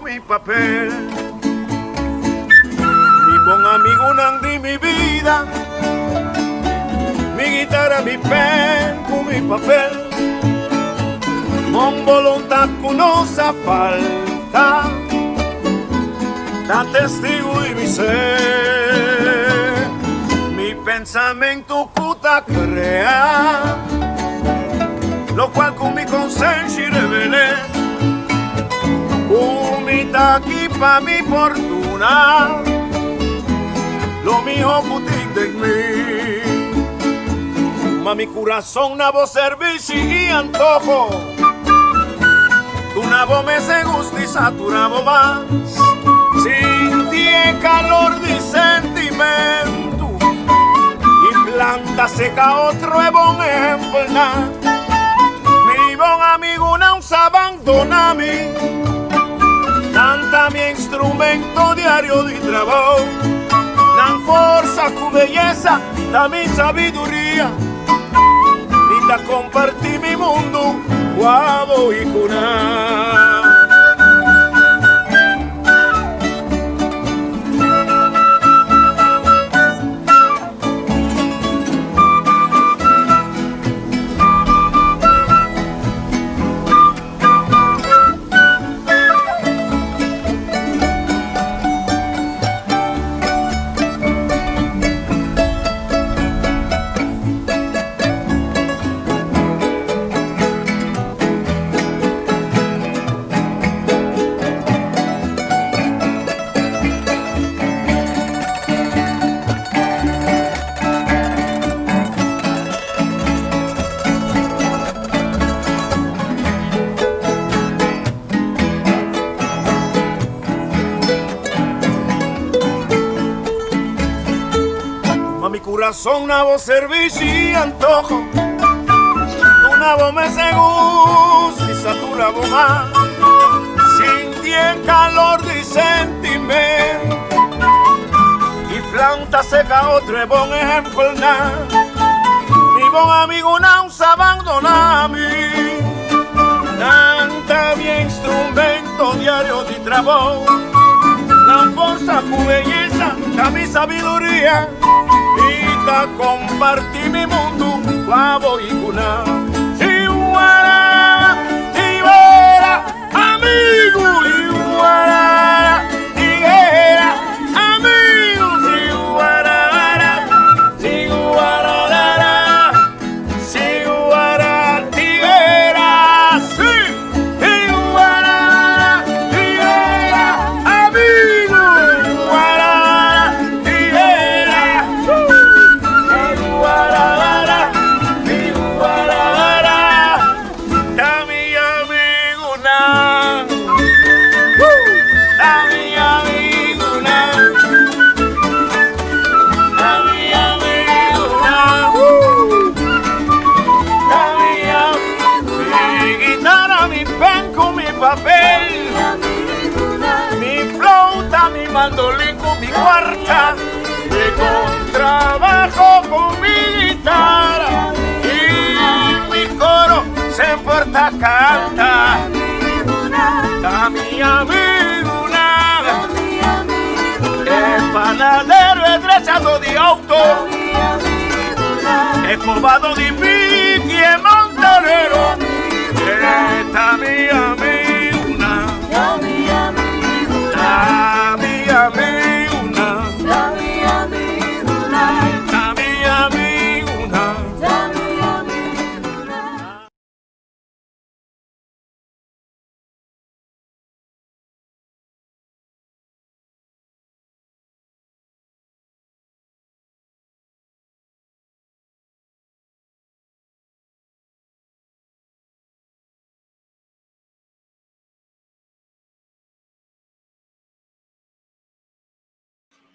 mi papel. Mi buen amigo Nandi, mi vida, mi guitarra, mi pen, con mi papel. Con voluntad que no se falta, da testigo y mi ser. Mi pensamiento puta crea, lo cual con mi conciencia revelé. Umita aquí pa' mi fortuna, lo mío putin de mí. Ma mi corazón na voz servicio y antojo, tu nabo me se gusta y saturabo más. Sin ti el calor de sentimiento y planta seca otro es buen ejemplo. Mi buen amigo no se abandona a mí, canta mi instrumento diario de trabajo. Dan fuerza con belleza, da mi sabiduría, y te compartí mi mundo, guavo y cuna. Corazón nabo servicio y antojo, tu nabo me se gusta y satura más. Sin ti el calor de sentimiento y planta seca otro es buen ejemplo. Mi buen amigo no se abandona a mí, canta mi instrumento diario de trabajo. La fuerza tu belleza, da mi sabiduría, compartí mi mundo, guavo y cuna. Iguara, iguara, amigo, iguara, iguara, amigos, iguara, iguara, iguara, iguara, sí, iguara, iguara, amigo, iguara, iguara. Papel, mi flauta, mi mandolín con mi cuarta, de contrabajo con mi guitarra y mi coro se porta canta. Da mi amiguna, el panadero es trechado de auto, es cobado de mi y montanero, está mi amiguna. La mi amiguna, la mi amiguna, la mi amiguna, la mi amiguna.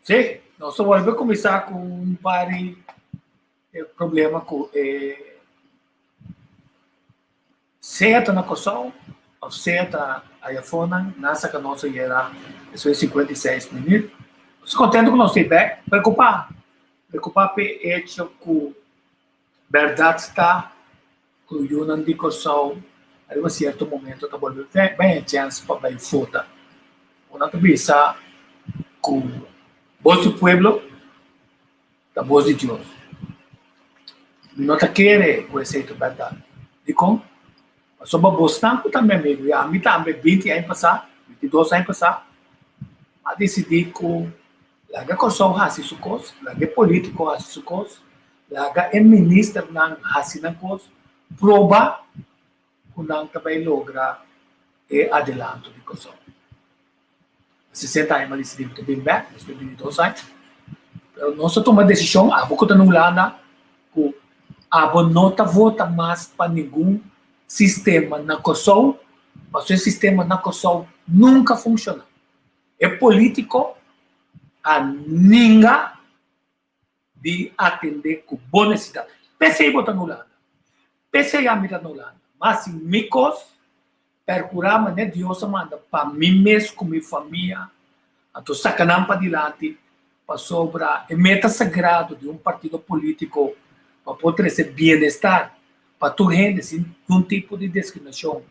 Sim, nós vamos começar com um problema com seta na coção, ou seta a iPhone, nessa que nós era, isso é 56 minutos. Estou contente com o nosso feedback, preocupar pe hecho que verdade está que o Yunan de coção, em um certo momento, está voltando bem a chance para bem foda. una visa con voz del pueblo, la voz de Dios. No te quiere conhecer a verdade. E com sobre voz tanto também amigo, a mim também 20 anos passar, 22 anos passar, a decidir que laga Kosovo hasi sukos, laga político hasi sukos, laga ministro nang hasi nang kos, proba kung nang também logra e adelanto de Kosovo. 60 anos ali se deve bem back, mas 22 anos. Nós tomamos decisão, a boca tá nulana, que a não vota mais para nenhum sistema na Kosovo, mas o sistema na Kosovo nunca funciona. É político a ninguém de atender com boa necessidade. Pensei em botar no lado. Pensei a mirar no lado. Mas em micos, percuramos, né, Deus manda para mim mesmo, com minha família, a tô sacanando para diante, para sobrar a meta sagrada de um partido político, para poder ser bem-estar, para tu render sem nenhum tipo de discriminação.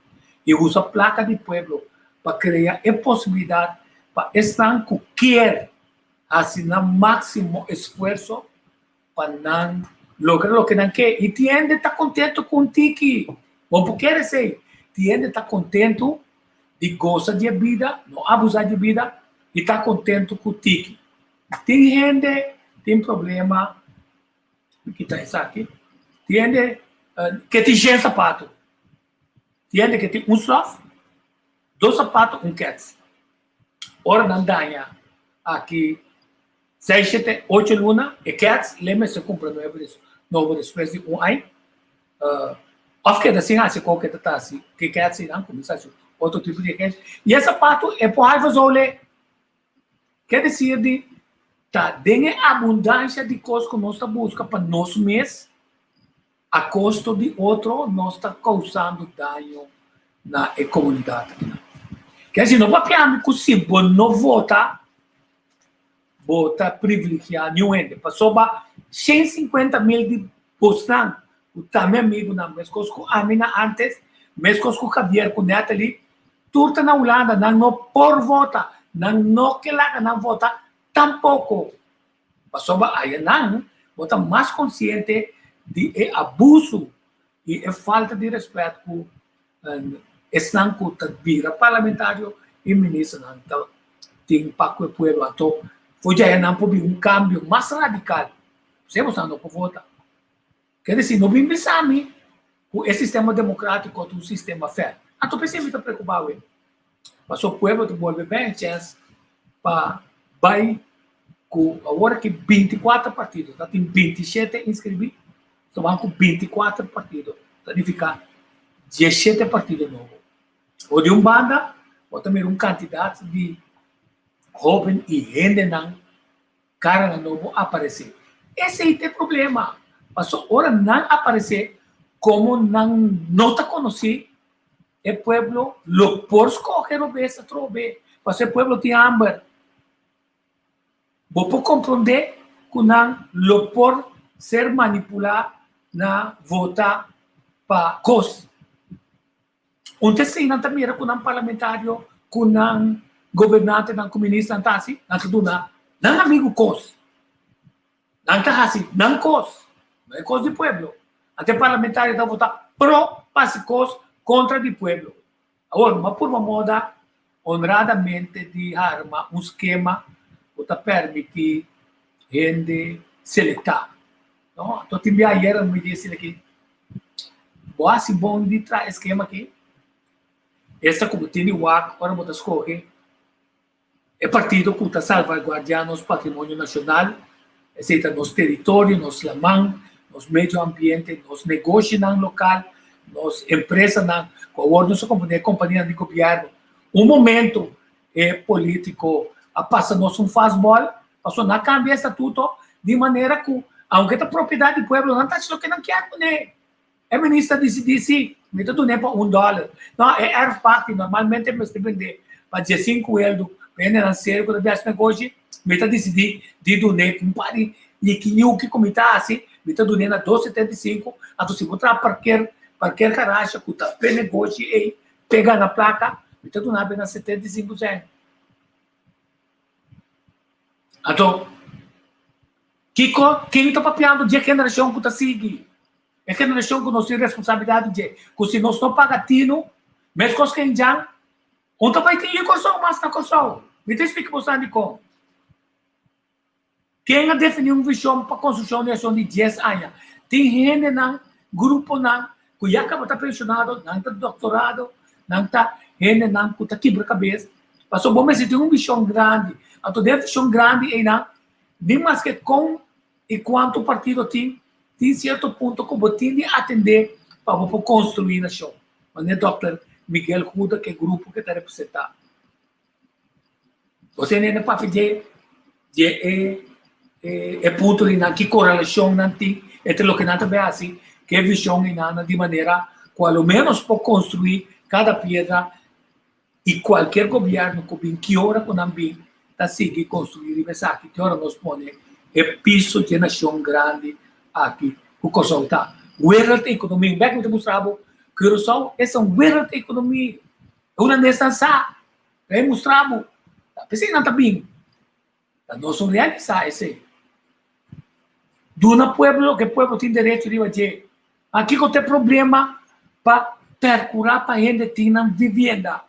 E usa a placa de pueblo para criar a possibilidade para estar com quer assim, no máximo esforço para não lograr o que não quer. E tiende estar contente com o tiki. Bom, porque quer dizer, tiende estar contente de gostar de vida, não abusar de vida, e estar contente com o tiki. Tem gente, tem problema, que está isso aqui, tiende que tem 100 sapatos. Tiende que tem um slof, 2 sapatos, um cats. Ora não danha aqui 6, 7, 8 luna, e cats, lembra se compra novo expresso de um ano. Of que assim, se qualquer tá assim, que cats não começa outro tipo de cats. E esse sapato é por raiva zole. Quer dizer, de tá, tem abundância de coisas que nós buscamos para nós mesmos, a custo de outro, nós está causando dano na comunidade. Quer dizer, não vai piar que se não votar, vota privilegiar nenhum ente. Passou para 150 mil de postan, o também amigo na mesma coisa que a mina antes, mesma coisa que o Javier com a ali, turta na Holanda, não por votar, não que lá não vota, tampouco. Passou para aí não, vota mais consciente de abuso e falta de respeito com estão com o vira parlamentário e ministro não tem impacto no povo então foi já não pode cambio mais radical se você não pode votar quer dizer não vem pensar com esse sistema democrático ou um sistema fair então pensei muito preocupado mas o povo te volve bem chance para vai com agora que 24 partidos já tem 27 inscritos estão com 24 partidos significa 17 partidos novos. Ou de banda, ou também candidato de jovem e gente não, cara novo aparecer. Esse aí tem problema. Mas ora não aparecer, como não está conhecido, o povo, lo por escolher o besta trobe. Mas o povo tem hambre. Vou compreender que não, lo por ser manipulado na votar para coisa. Ontem sim, não também era com um parlamentário, com um governante, com um ministro, não assim, não amigo cos. Não está assim, não cos. Não é cos do pueblo. Até parlamentário está votar pro pacicos contra do pueblo. Agora, mas por uma moda, honradamente, de arma, um esquema, que permite gente seletar. Então, eu tive ayer, me disse aqui, boa, se bom de trazer esquema aqui. Essa como tem o ar, agora vou escolher. É partido que está salvaguardando nosso patrimônio nacional, aceita nosso território, nosso lamão, nosso meio ambiente, nosso negócio no local, nossa empresa, com a nossa companhia de governo. Um momento político, passa nosso fastball, passou na cambia estatuto, de maneira que, aunque a propriedade do povo não está achando que não quer, né? A ministra disse, me dá para $1. Não, é parte, normalmente, mas depende, para 15 euros, bem financeiro, quando eu negócio, me dá decidir de donar, um par de que como está assim, me dá donar na 2,75, a tu se botar qualquer garagem, que está bem negócio, e pega na placa, me dá donar bem na 75 centavos. Então, quem está papiando de geração que está seguindo? É geração que nós temos responsabilidade de, que se nós não pagatino, mesmo que quem já, onde vai ter a corção, mas na corção. Me te explica você como. Quem a definir uma visão para a construção de ação de 10 anos? Tem gente na grupo na que já acaba de pensionado, não está doutorado, não está gente na que está quebra-cabeça. Passou bom, mas se tem uma visão grande, a toda visão grande é na, nem mais que com e quanto partido tem certo ponto que você tem de atender para construir a nação. Mas é o Dr. Miguel Ruda, que é o grupo que está representado. Você não é para fazer ponto ali, que correlação não tem entre o que não está assim, que é visão de maneira que, ao menos, para construir cada pedra e qualquer governo que hora que não vem, está seguir construir e pensar que hora nós põe é piso de nação grande aqui, o Kosovo está. World economy, back to mostrava que o Kosovo é uma world economy, é uma necessidade, é mostrava, pensei não está bem, nós somos realizar esse. Do na pueblo que o pueblo tem direito de fazer, aqui que tem problema para percurar para a gente ter na vivenda,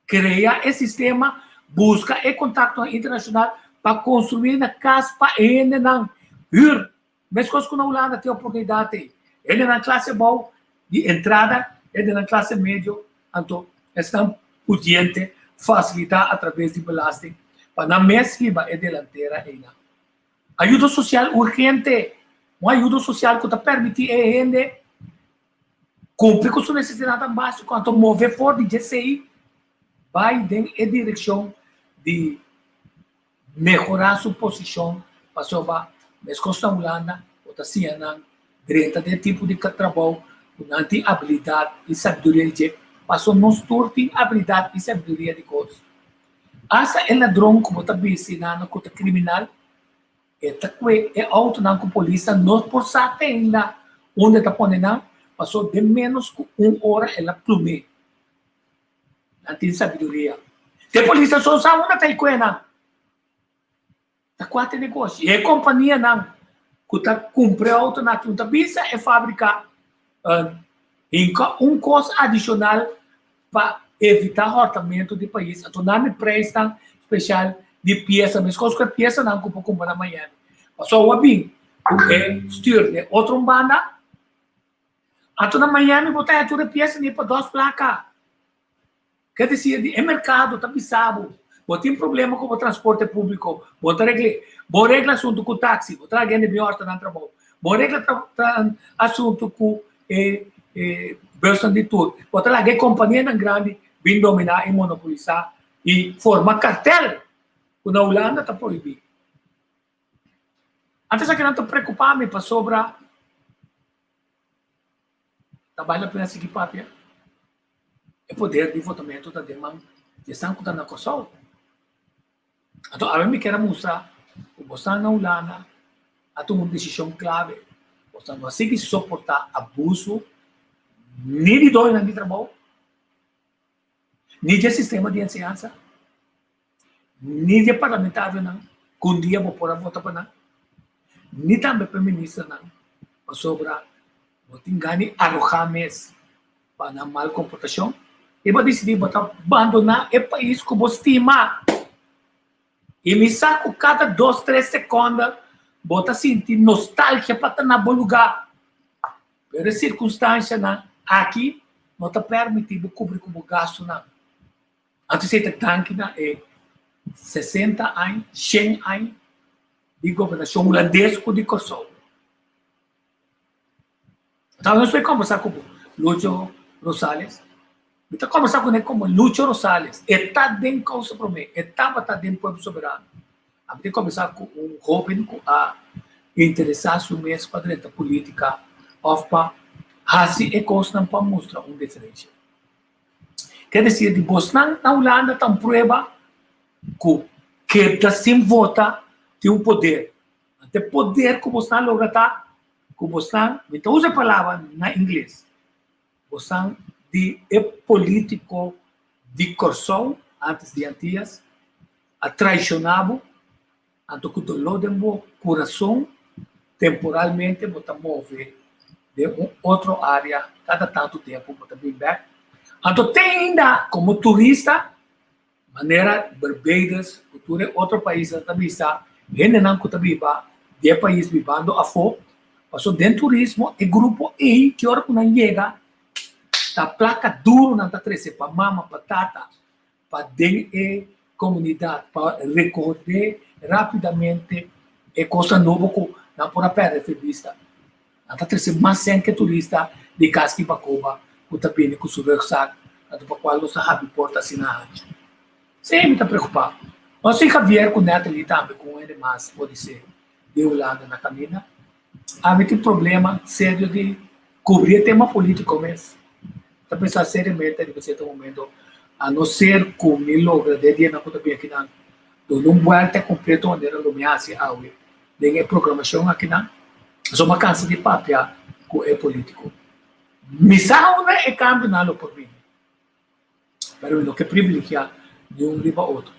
criar esse sistema, busca e contato internacional para construir na casa para a gente não ir. Mas coisas que na Holanda tem oportunidade, ele na classe boa de entrada, ele na classe médio, então estão pudiente facilitar através de belasting para na mesma é delantera ainda. Ajuda social urgente, uma ajuda social que te permite a gente cumprir com sua necessidade básica, quanto mover fora de GCI, vai em direção de melhorar sua posição para sobre as coisas da Holanda, ou da Siena, direita de tipo de trabalho, não tem habilidade e sabedoria de passou nós todos tem habilidade e sabedoria de coisas. Essa é ladrão como está ensinando que é criminal, é auto não com polícia, nós por saber ainda onde está ponendo, passou de menos que 1 hora ela plume. Não tem sabedoria. Tem polícia só sabe onde está a tá quatro negócios. E a companhia não, que está cumprindo auto na que bisa é fábrica um custo adicional para evitar rotamento do país. Então, não me presta especial de peça, mas coisas que peça não que comprar amanhã. Só o abim, styr de outra banda. Então, na Miami, botar a tua peça nem para 2 placas. Quer dizer, é mercado, tá bisabo. Você tem problema com o transporte público, você regla assunto com o táxi, você traga de melhor na trabalho. Você regla assunto com versão de tudo. Você traga companhia grande, bem dominar e monopolizar e formar cartel. Na Holanda está proibido. Antes que não estou preocupado para sobrar trabalho para seguir papel. É poder de votamento da demanda de Santo da Kosovo. Então, a mim quero mostrar que você na Holanda há uma decisão clave. Você não consegue suportar abuso nem de dois de trabalho, nem de sistema de ensinança, nem de parlamentar, não. Que um dia vou pôr a votar para não. Nem também para o ministro, não. Para sobrar, vou ter ganho arrojames para não mal comportação. E vou decidir botar abandonar o país que você estima. E me saco cada 2, 3 segundos, bota sentir nostalgia para estar na bom lugar. Pero a circunstância, não, aqui, não está permitido cobrir como gasto, não. Antes de ter tanque, é 60 anos, 100 anos de governação holandesa de Kosovo. Então, nós vamos conversar com o Lúcio Rosales. Então, conversar com ele como Lúcio Rosales. Está dentro da causa para mim. Estava dentro do povo soberano. A gente conversar com um jovem que a interessar-se mesmo para a direita política, para fazer e coisa para mostrar uma diferença. Quer dizer, de Bosnan, na Holanda, está uma prova que está sem votar, tem um poder. Até poder que Bosnan logra estar, que Bosnan, então usa a palavra na inglês. Bosnan de político de Kosovo, antes de Antillas, a traicionado, Anto que o dolor do meu coração, temporalmente, bota mover de outra área, cada tanto tempo, bota vir back. Anto tem ainda, como turista, maneira Barbados, cultura outro país também está, gente não que também vai, de país vivendo a fo, passou dentro turismo, e grupo E, que hora que não chega, tá placa duro não tá trece, para mama, para tata, para dentro comunidade, para recordar rapidamente e coisa nova que não pode perder vista. Não tá trece mais sem que turista de casque bacoba, que tá bem com o rucksack, para qual não sabe porta assinar. Sempre está preocupado. Nós temos que ver com o neto ali também, com ele mais, pode ser, de Holanda na caminha. Há um problema sério de cobrir tema político mesmo. Está pensando seriamente, em certo momento, a não ser como ele logra, de dia na conta bem aqui, não volta completo onde era lumiasse a ui. Tem programação aqui, só uma cansa de papel com o político. Missão é cambio na por mim. Pero não que privilegiar de um riba outro.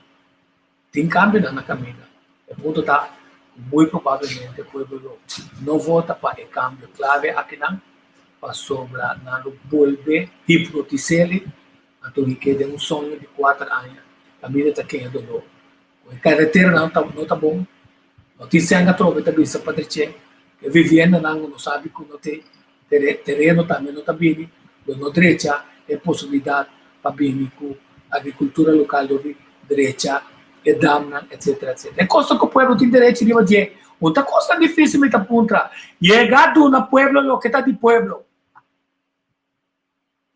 Tem cambio na caminha. O ponto está, muito provavelmente, o povo não vota para o cambio clave aqui não, para sobrar, não volver, hipnotizar ele, então ele quer um sonho de 4 anos, a caminha está quente do a carretera não está bom, não tem sangue a trova, está bem, para dizer, que vivendo não sabe que não tem terreno também não está bem, não direita é possibilidade para bem com agricultura local de direita, e damna, etc, etc. É coisa que o povo tem direito de fazer. Outra coisa difícil me aponta. Chegar do pueblo, lo que está de pueblo.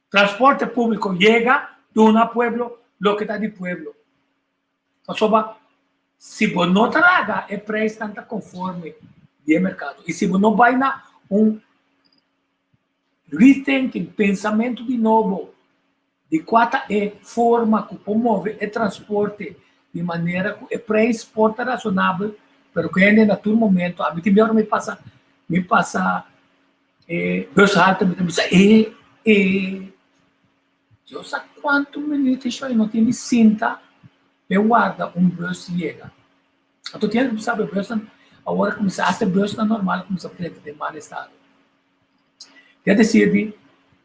Transporte público chega do pueblo, lo que está de pueblo. Então, se você não traga, é preço tanto conforme de mercado. E se você não vai na rethinking, pensamento de novo, de qual é a forma que promove o transporte de maneira que o preço porta razonável, pero que ainda naquele momento, a mim também me passa bus alta, me passa eu sei quanto minutos isso aí não tem cinta, eu guarda bus chega. Então tinha que saber bus, agora começa a ser bus normal, começa a ter de mal estado. Já decidi,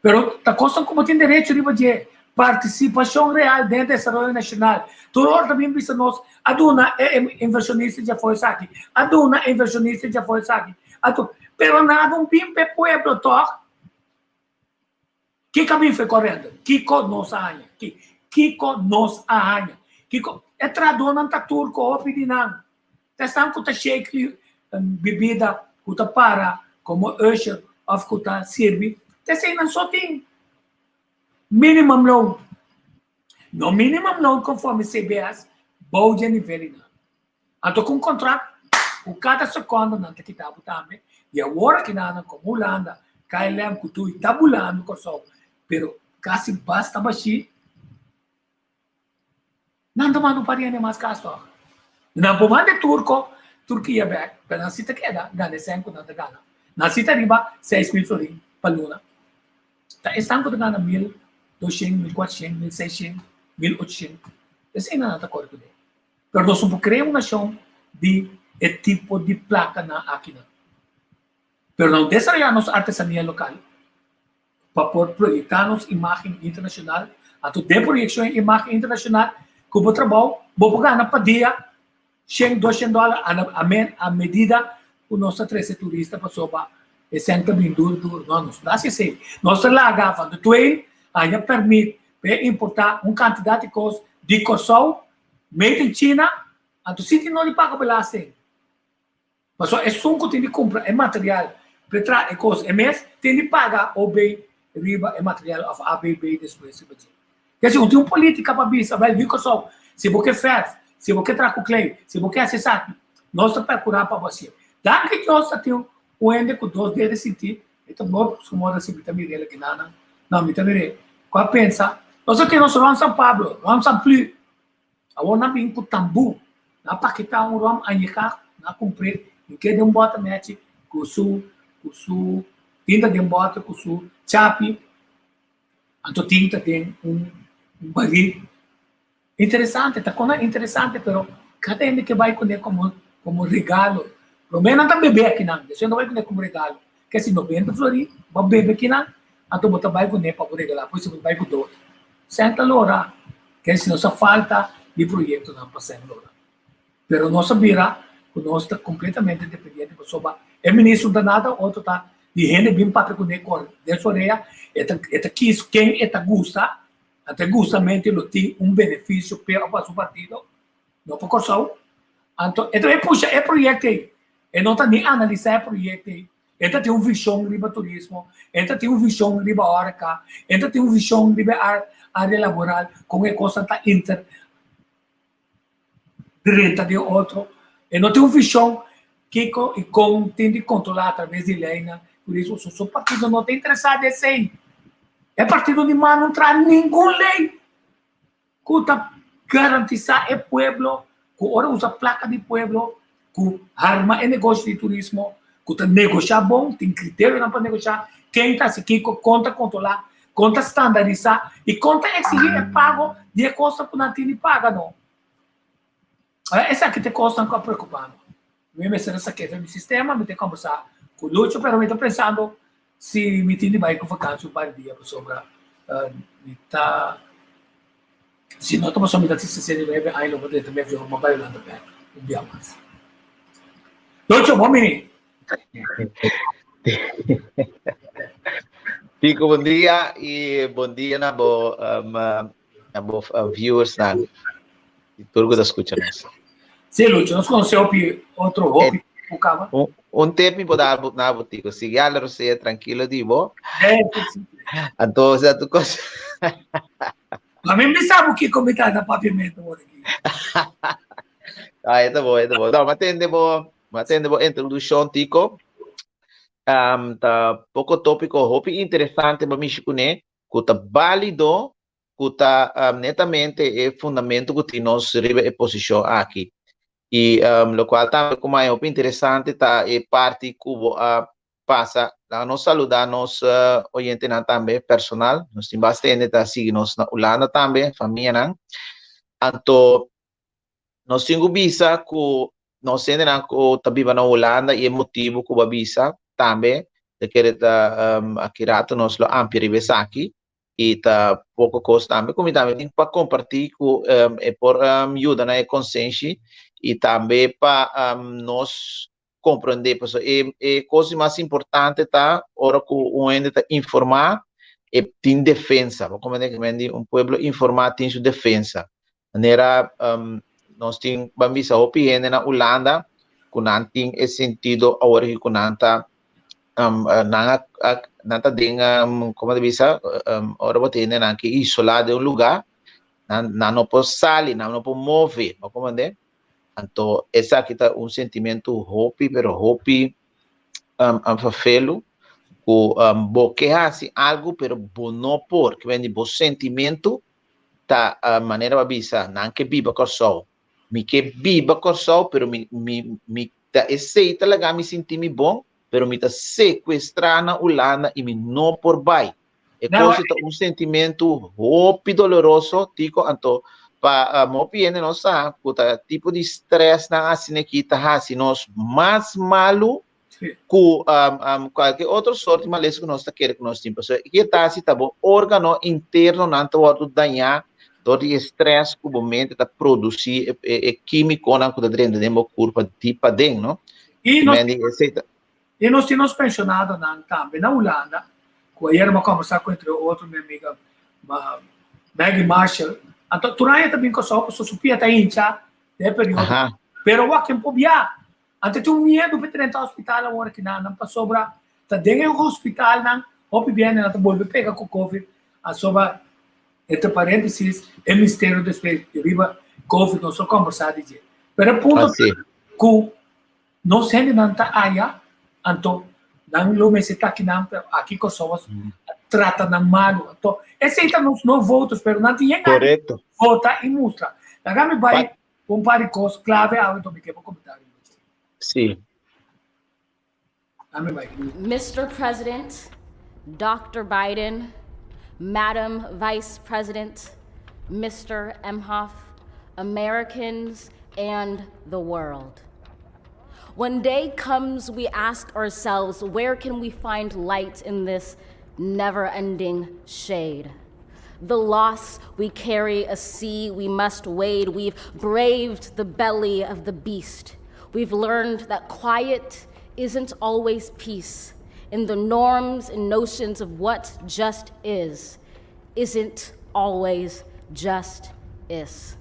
pero tá coisa como tem direito de fazer participação real dentro do desenvolvimento nacional. Toda hora também vista nós, a dona é inversionista já foi aqui, a dona é inversionista já foi aqui, pero nada bem para o pueblo, toque. Que caminho foi correndo? Kiko nos arranha. Kiko nos arranha. Kiko, é trador não tá turco, ou pedinão. Testam que tá cheio de bebida, que tá para, como usher, ou que tá serve. Testam não só tem. Minimum loan. No minimum loan, conforme CBS, bom de nível. Então, com contrato, o cada segundo não tem que estar também. E agora que não, como Holanda, KLM, que tu está bulando com o pero quase basta baixi. Não tomando pariane mais caso. Não pomande turco, Turquia back, pero na cita queda, gane 5 na gana. Na cita riba 6,000 florin paluna. Tá estão com gana 1,200, 1,400, 1,600, 1,800. Esse ainda não está correto. Pero nós vamos criar uma nação de tipo de placa na aqui. Pero não desarrollar nossa artesania local. Para projetarnos imagem internacional, ato de projeção em imagem internacional, que o trabalho, vou ganhar para dia, $100, $200 a medida que o nosso 13 turista passou para e senta bem duro, não nos dá assim. Nós lá agafando do twin, aí permite importar quantidade de coisas de coção, made in China, ato se não lhe paga pela assim. Mas é só que tem de comprar, é material, para é coisa, é mês, tem de pagar ou bem riba é material of ABB depois. Quer dizer, tem uma política para isso, vai vir com só. Se você faz, se você traga o claim, se você acessar, nós estamos procurar para você. Dá que nós temos o ende com 2 dedos sentir, então nós somos assim, vitamina que não, vitamina. Qual pensa? Nós temos o São Pablo, o São Plu, agora não vem com tambu, não para que tá rom anhicar, não cumprir, em que não bota mete, com o tinta de bota com o chapi, então tinta tem barril. Interessante, tá com interessante, pero cada gente que vai com como como regalo. Pero menos não bebê aqui não. Você não vai comer como regalo. Que se 90 flori, vai beber aqui não. Então você vai comer para regalar. Depois você vai com dois. Senta lora. Que se não só falta de projeto não para ser lora. Pero não sabia que nós está completamente dependente da pessoa. É ministro da nada, outro tá de gente bem para comer com dessa orelha. Eta quis quem eta gusta. Até justamente ele tem benefício para o partido, não para o Kosovo. Então, puxa, é projeto aí. Ele não está nem analisando o projeto aí. Ele tem visão riba turismo, ele tem visão riba orca, ele tem visão riba área laboral, com a coisa está inter direita de outro. Ele não tem visão que tem de controlar através de lei. Por isso, o seu partido não está interessado nesse aí. É partido de mano não traz nenhuma lei que garantizar o pueblo, que ora usa placa de pueblo, que arma é negócio de turismo, que negociar bom, tem critério para negociar, quem está aqui conta controlar, conta standardizar e conta exigir pago de coisa que não tem paga não. Essa aqui tem coisa que preocupando. Eu me essa aqui é o sistema, me tem que conversar com o Lúcio, mas eu estou pensando se me tem vai com vacância para dia sobre se não estamos só me dá se leve aí não vou ter também ver uma bailando bem um dia mais. Lúcio, bom menino. Pico, bom dia e bom dia na bo viewers na turgo da escuta nós. Sim, Lúcio, nós conhecemos outro hobby. Un tempo pode dar na botica, se galera você é tranquilo de boa. Então, já tu coisa. A mim me sabe o que comentar na pavimento aqui. Tá bom, tá bom. Não, mas tem boa introdução, Tico. Tá pouco tópico, hopi interessante para mim, né? Que tá válido, que tá netamente é fundamento que nós riba é posição aqui. E lo qual também como é interessante tá é parte que passa a nos saludar nos oyente também personal nos tem bastante tá seguir nos na Holanda também família não então nós temos visa que nós temos que tá viva na Holanda e é motivo que o visa também de querer tá aqui rato nos lo ampli aqui e tá pouco custo também como também tem para compartilhar com é por ajuda na consciência e também para nós compreender, porque é coisa mais importante tá hora que o ente tá informar e tem defesa, como é que povo informar tem sua defesa, maneira nós tem bambisa opinião na Holanda que não tem esse sentido agora que não tá nada denga como é bisa ora bote não que isolado de um lugar não pode sair, não pode mover, como é então, essa aqui está sentimento hopi, pero hopi fafelo, que hace algo, pero não por, que vem de bom sentimento, tá a maneira de avisar, não que viva com sol, me que viva com sol, pero me tá aceita legal, me sentir me bom, pero me tá sequestrar na Holanda e me não por vai. É coisa sentimento hopi doloroso, tico, então para mopiene não sabe que tipo de estresse na assim que tá assim nós mais malo que qualquer outra sorte mas que nós tá querendo que nós temos que tá assim tá bom órgão interno não tá o danhar todo estresse que o momento tá produzir químico não que tá dentro de uma curva tipo dentro não e nós temos pensionado também na Holanda que ayer uma conversa com entre outro minha amiga Maggie Marshall. Então, turaya também com só supia tá hincha, de período. Pero o que pobia. Então, tem medo para entrar no hospital agora que não passou sobra. Tá dentro do hospital não, hopi bem não tá bolbe pega com COVID. A sobra entre parênteses, é mistério do riba COVID não só conversar dizer. Pero ponto que não sendo não tá aí, então não lume se tá aqui não, aqui com só trata na malo. Então, esse aí não votos, pero não tinha nada. Vota e mostra. Agora me vai um par de coisas clave ao então me quebra comentário. Sim. Mr. President, Dr. Biden, Madam Vice President, Mr. Emhoff, Americans and the world. When day comes, we ask ourselves, where can we find light in this never-ending shade? The loss we carry, a sea we must wade. We've braved the belly of the beast. We've learned that quiet isn't always peace. In the norms and notions of what just is, isn't always just is.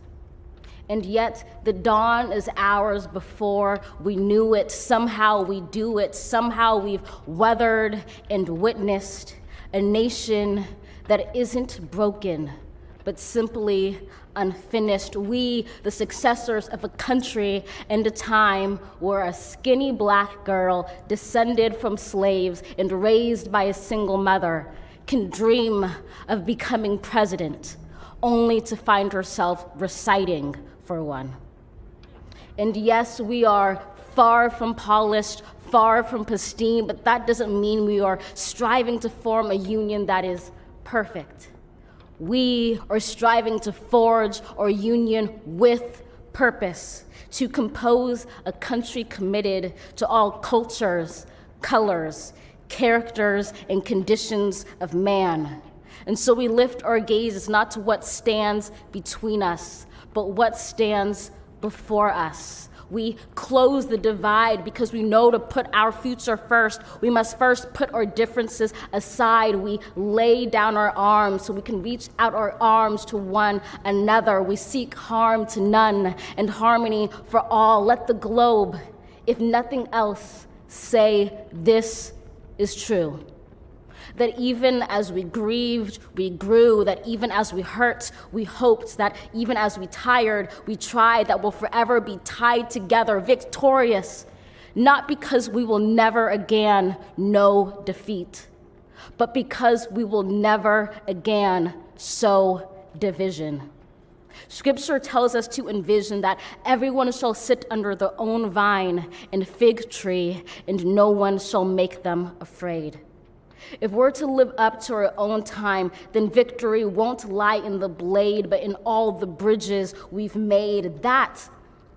And yet the dawn is ours before we knew it. Somehow we do it. Somehow we've weathered and witnessed a nation that isn't broken, but simply unfinished. We, the successors of a country and a time where a skinny black girl descended from slaves and raised by a single mother can dream of becoming president, only to find herself reciting for one. And yes, we are far from polished, far from pristine, but that doesn't mean we are striving to form a union that is perfect. We are striving to forge our union with purpose, to compose a country committed to all cultures, colors, characters, and conditions of man. And so we lift our gazes not to what stands between us, but what stands before us. We close the divide because we know to put our future first, we must first put our differences aside. We lay down our arms so we can reach out our arms to one another. We seek harm to none and harmony for all. Let the globe, if nothing else, say this is true. That even as we grieved, we grew, that even as we hurt, we hoped, that even as we tired, we tried, that we'll forever be tied together, victorious, not because we will never again know defeat, but because we will never again sow division. Scripture tells us to envision that everyone shall sit under their own vine and fig tree, and no one shall make them afraid. If we're to live up to our own time, then victory won't lie in the blade, but in all the bridges we've made. That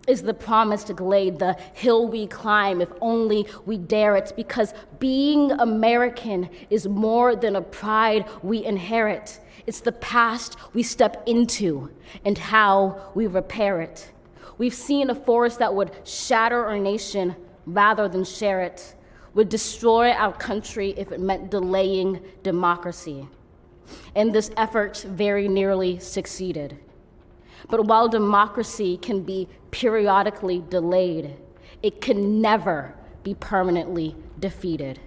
is the promised glade, the hill we climb, if only we dare it, because being American is more than a pride we inherit. It's the past we step into and how we repair it. We've seen a force that would shatter our nation rather than share it, would destroy our country if it meant delaying democracy. And this effort very nearly succeeded. But while democracy can be periodically delayed, it can never be permanently defeated.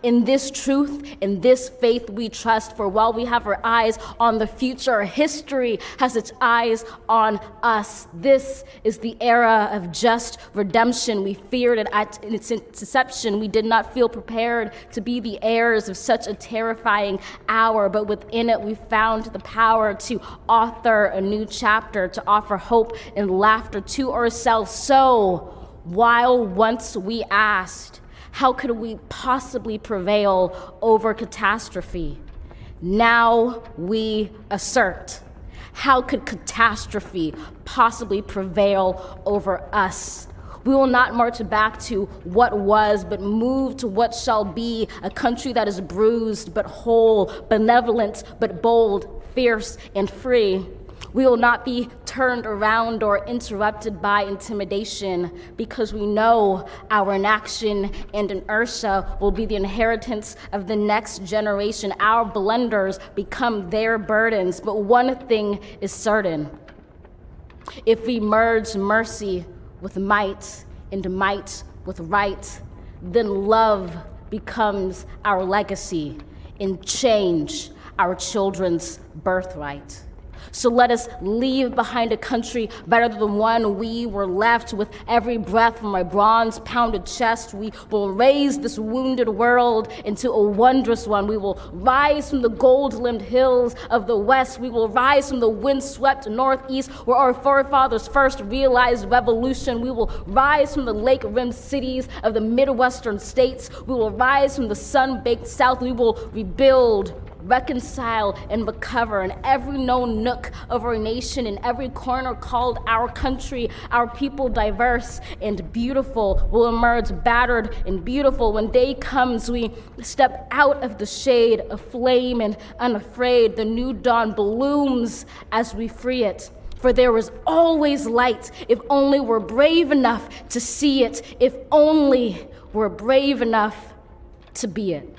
In this truth, in this faith we trust, for while we have our eyes on the future, history has its eyes on us. This is the era of just redemption. We feared it at its inception. We did not feel prepared to be the heirs of such a terrifying hour, but within it we found the power to author a new chapter, to offer hope and laughter to ourselves. So, while once we asked, how could we possibly prevail over catastrophe? Now we assert, how could catastrophe possibly prevail over us? We will not march back to what was, but move to what shall be, a country that is bruised but whole, benevolent but bold, fierce and free. We will not be turned around or interrupted by intimidation, because we know our inaction and inertia will be the inheritance of the next generation. Our blunders become their burdens. But one thing is certain: if we merge mercy with might and might with right, then love becomes our legacy and change our children's birthright. So let us leave behind a country better than the one we were left. With every breath from my bronze-pounded chest, we will raise this wounded world into a wondrous one. We will rise from the gold-limbed hills of the west. We will rise from the wind-swept northeast, where our forefathers first realized revolution. We will rise from the lake-rimmed cities of the Midwestern states. We will rise from the sun-baked south. We will rebuild reconcile and recover in every known nook of our nation, in every corner called our country. Our people, diverse and beautiful, will emerge battered and beautiful. When day comes, we step out of the shade, aflame and unafraid. The new dawn blooms as we free it. For there is always light if only we're brave enough to see it, if only we're brave enough to be it.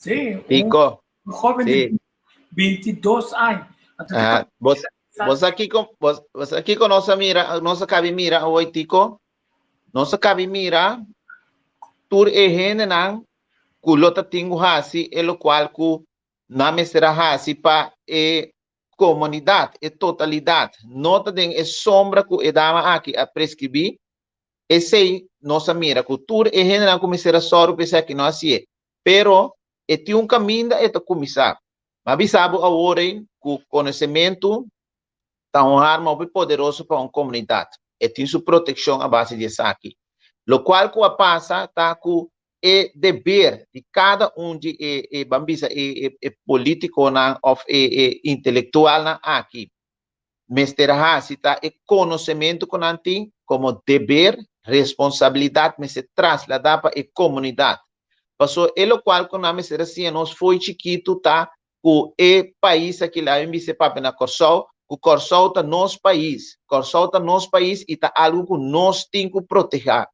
Sí, Tico, un joven sí. de 22 años. Vos aqui com nossa cabe mira hoje, Tico. Nossa cabe mira, tur ehen nang kulota tingu hasi, elo qual ku name será hasi pa comunidade, totalidade. Nota den sombra ku edama aqui a prescrever. Sei nossa mira, ku tur ehen nang começar só pensar que não assim. Pero tem caminho eta começar. Mas sabe agora que conhecimento está uma arma muito poderosa para uma comunidade. E tem sua proteção à base disso aqui. Lo qual que passa está com o dever de cada de bambisa político na ou intelectual na aqui. Mestre Hasi está o conhecimento que não tem como dever, responsabilidade, mas se trasladar para a comunidade. Passou ele qual que nós ser assim, nós foi chiquito tá com o país aqui lá em Bice Papo na Corsol, o Corsol tá nosso país e tá algo que nós tem que proteger.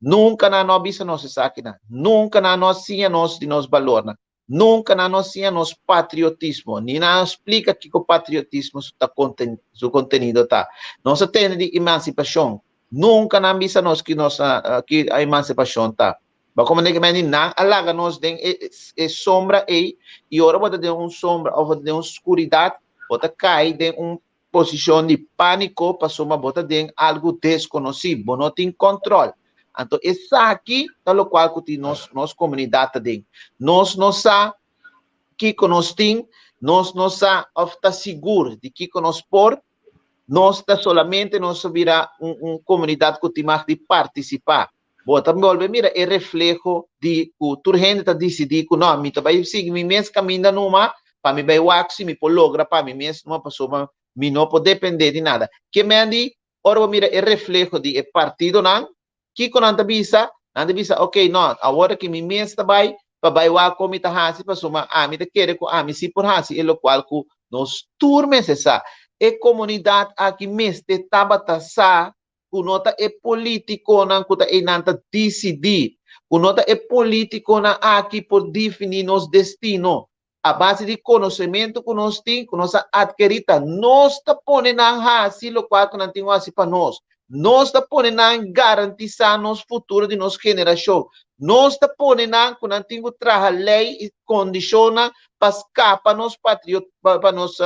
Nunca na nós bisa nós aqui na, nunca na nós sim nós de nós valor na, nunca na nós sim nós patriotismo, nem na explica que o patriotismo está seu contenido tá. Nós temos de emancipação, nunca na bisa nós que a emancipação tá. Ba como nem que nang alaga nós den sombra e ora bota de sombra ou de escuridade bota cai de posição de pânico para soma bota de algo desconhecido, não tem controle. Então essa aqui tal qual que nós comunidade tem, nós não sa que nós tem, nós não sa está seguro de que nós por nós está solamente nós vira comunidade que tem mais de participar. Bota mira é reflexo de o turgente tá decidir que não me vai seguir me mês caminho numa para me vai wax me logra para me mês numa pessoa me não pode depender de nada que me andi ora mira é reflexo de partido não que quando anda bisa ok não agora que me mês tá vai para vai wax como tá hasi pessoa me tá querer com me se por hasi é o qual que nos turmes essa é comunidade aqui mês te tabata sa kunota é político na kuta e nanta decidir kunota é político na aqui por definir nos destino a base de conhecimento que nós tem que nós adquirita nós tá pone na hasi lo qual que não tem hasi para nós tá pone na garantizar nos futuro de nos geração nós tá pone na que não tem que trazer lei e condiciona para escapar nos patriota para nos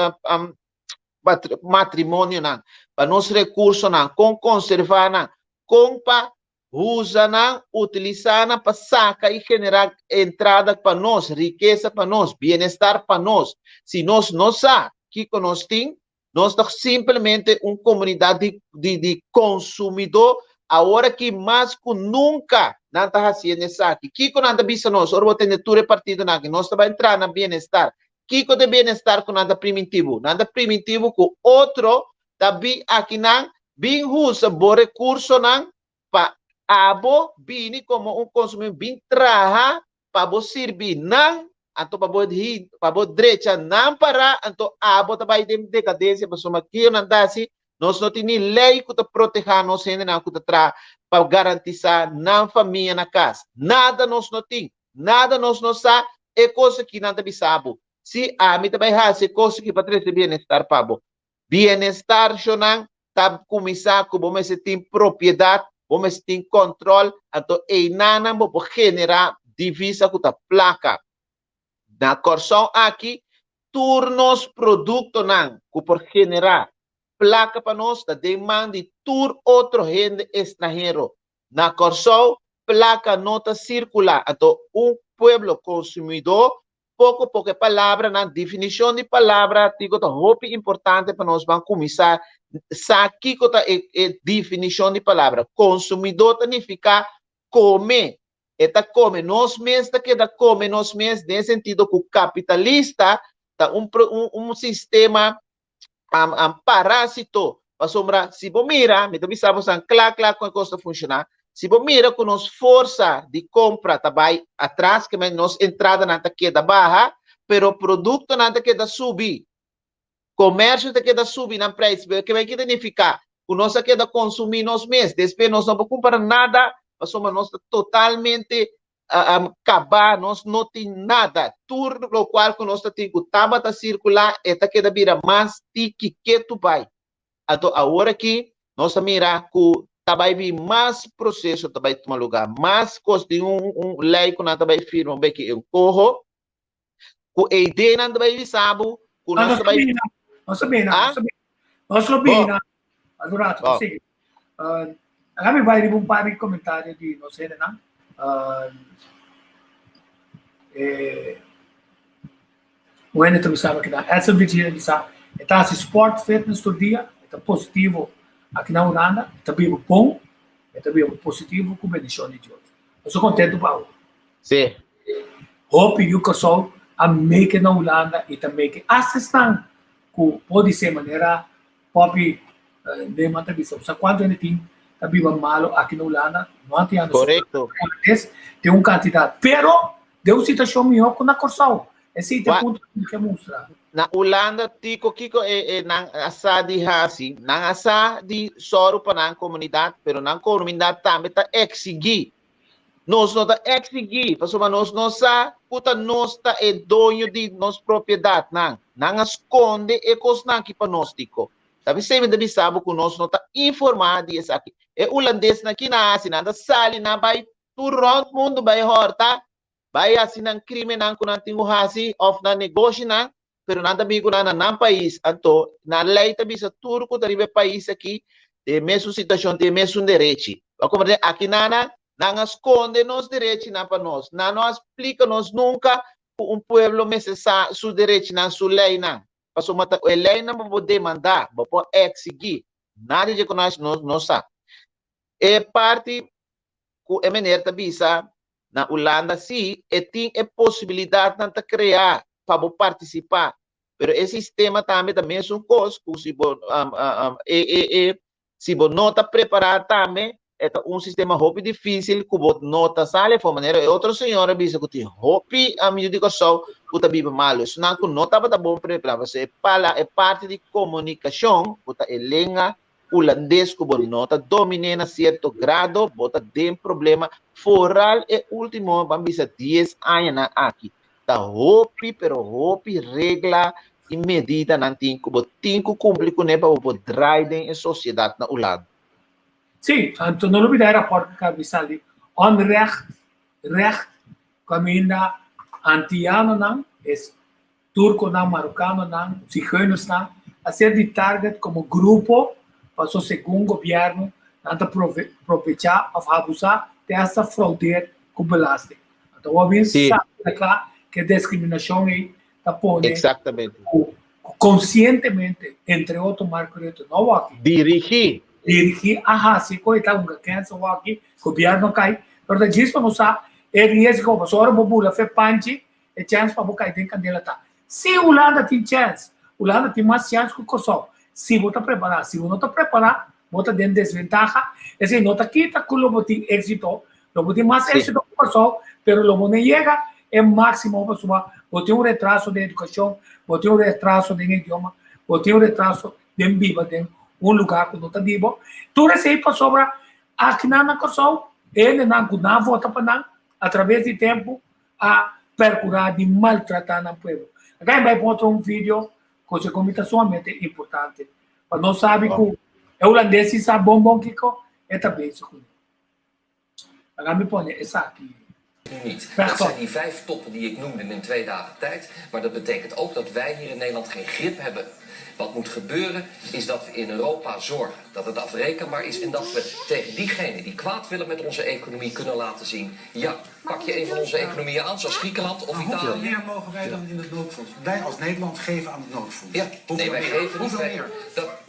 matrimônio não para nos recursos não com conservar não com para usar não utilizar não para sacar e generar entrada para nós riqueza para nós bem-estar para nós se nós não sabemos que nós tem nós estamos simplesmente uma comunidade de consumidor agora que mais que nunca não está fazendo isso aqui que não está vista nós ora tem tudo partido não que nós estamos entrar na bem-estar Kiko de bem-estar com nada primitivo com outro tabi aqui não bem usa bom recurso não para abo bini como consumidor bem traha para bo servir não anto para bo direita não para anto abo tabai de decadência para soma que não dá assim nós não tem lei que te proteger nós ainda não que te tra para garantizar na família na casa nada nós não tem nada nós não sabe é coisa que não deve saber se a mim também há se coisa que para trazer bem-estar pabo bem-estar chonang tab começar com bom se tem propriedade bom se tem controle então e nana bo generar divisa com a placa na corção aqui turnos produto não que por generar placa para nós da demanda de tur outro gente estrangeiro Na Corsol, placa nota circular. Então, pueblo consumidor, pouco palavra, na definição de palavra, digo, é importante para nós vamos começar a aqui é definição de palavra. Consumidor significa comer. Eta come nós mesmos, que da come nós mesmos, nesse sentido que o capitalista tá um sistema parásito. Para sombra, se você mira, me também sabemos claro como custa funcionar. Se você mira com nos força de compra, tá vai atrás, que nos entrada na queda baixa, pero o produto na queda subir. Comércio queda subir na preço, que vai significar que nós queda consumir nós mesmos, depois nós não vamos comprar nada, nós totalmente acabar, nós não tem nada. Tudo o qual que nós temos que tabata circular, esta queda vira mais tique que tu vai. Então, agora que nós mira que vai vir mais processo, vai tomar lugar, mais coisa de lei que nós vai firmar, que é um corro, que a ideia não vai vir, sabe, que nós vai... Não sabia, Adorato, sim. Kami vai rin mong paring komentaryo di no sei na when ito misama kita essa vigília bisa eta si sport fitness todo dia eta positivo aqui na Holanda eta bem bom eta bem positivo com bendição de Deus eu sou contente Paulo sim hope you can solve a make na Holanda eta make assistant ku pode ser maneira pop de mata bisa sa quanto anything viva malo aqui na Holanda, não tem correto. Tem quantidade, pero deu situação melhor que na Corsol. Esse é o ponto que mostra. Na Holanda, Kiko nang asa di hasi, nang asa di soro pa na comunidade, pero na comunidade também tá exigir. Nós não tá exigir, pastor, nós não sa, puta nós tá é dono de nossa propriedade, nang esconde e cos nang que panostico. Tapi sempre deve saber que nós não tá informado disso aqui. É holandês na kinasi nada sali na vai turont mundo vai horta vai assim um crime não com antigo hasi of na negócio não pero nada bigo na país anto na lei também se tudo que deriva país aqui tem mesmo situação tem mesmo direito como dizer aqui não esconde nos direitos na para nós não explica nos nunca pueblo necessário su direito na su lei não passou mata a lei não pode demandar pode exigir nada de nós não sabe. É parte que é maneira bisa na Holanda sim e tem a possibilidade de criar para participar, pero esse sistema também mesmo coisa se você não está preparado também é sistema muito difícil que você não está sale de maneira outra senhora bisa que tem hopi a minha digo só que tá vivo malo isso não estava bom preparado você é parte de comunicação que tá lenga holandês que você nota domina a certo grado, bota tem problema foral e último vamos dizer 10 anos aqui. Tá hopi regla e medida não tem que você tem que cumprir com ela para você drive a sociedade na Holanda. Sim, então não olvidar a porta que bisa ali onrecht caminha antiano não é turco não marocano não ciganos não a ser de target como grupo passou segundo o governo para aproveitar a abusar dessa fraude com belasting. Então, o governo sabe que a discriminação está pondo conscientemente, entre outros marcos, não aqui. Dirigir a raça, coisa que cansa aqui, o governo cai. Porque disso não sabe, é risco, mas agora o bula fez panche, é chance para cair dentro dela. Se o Holanda tem chance, o Holanda tem mais chance que o Kosovo. Se você está preparado, se você não está preparado, você está em desvantagem. É assim, não está aqui, está com o tem êxito, o tem mais êxito que o Kosovo, mas o não chega, é máximo para sua. Você tem retraso de educação, você tem retraso de idioma, você tem retraso de viva, de lugar que não está vivo. Tudo isso aí para sobra, aqui na Kosovo, ele não vota para nada, através do tempo, a procurar de maltratar o povo. Agora vai mostrar vídeo. Coisa somente importante. Para não sabe que o holandês sabe bom que é também isso. Agora me põe essa aqui. Nu niet. Echt Dat wel. zijn die 5 toppen die ik noemde in 2 dagen tijd. Maar dat betekent ook dat wij hier in Nederland geen grip hebben. Wat moet gebeuren is dat we in Europa zorgen dat het afrekenbaar is en dat we tegen diegenen die kwaad willen met onze economie kunnen laten zien. Ja, pak je een van onze economieën aan, zoals Griekenland of Hoeveel Italië. meer mogen wij dan in het noodfonds? Wij als Nederland geven aan het noodfonds. Ja, Hoeveel nee, wij meer? geven niet. Hoeveel meer?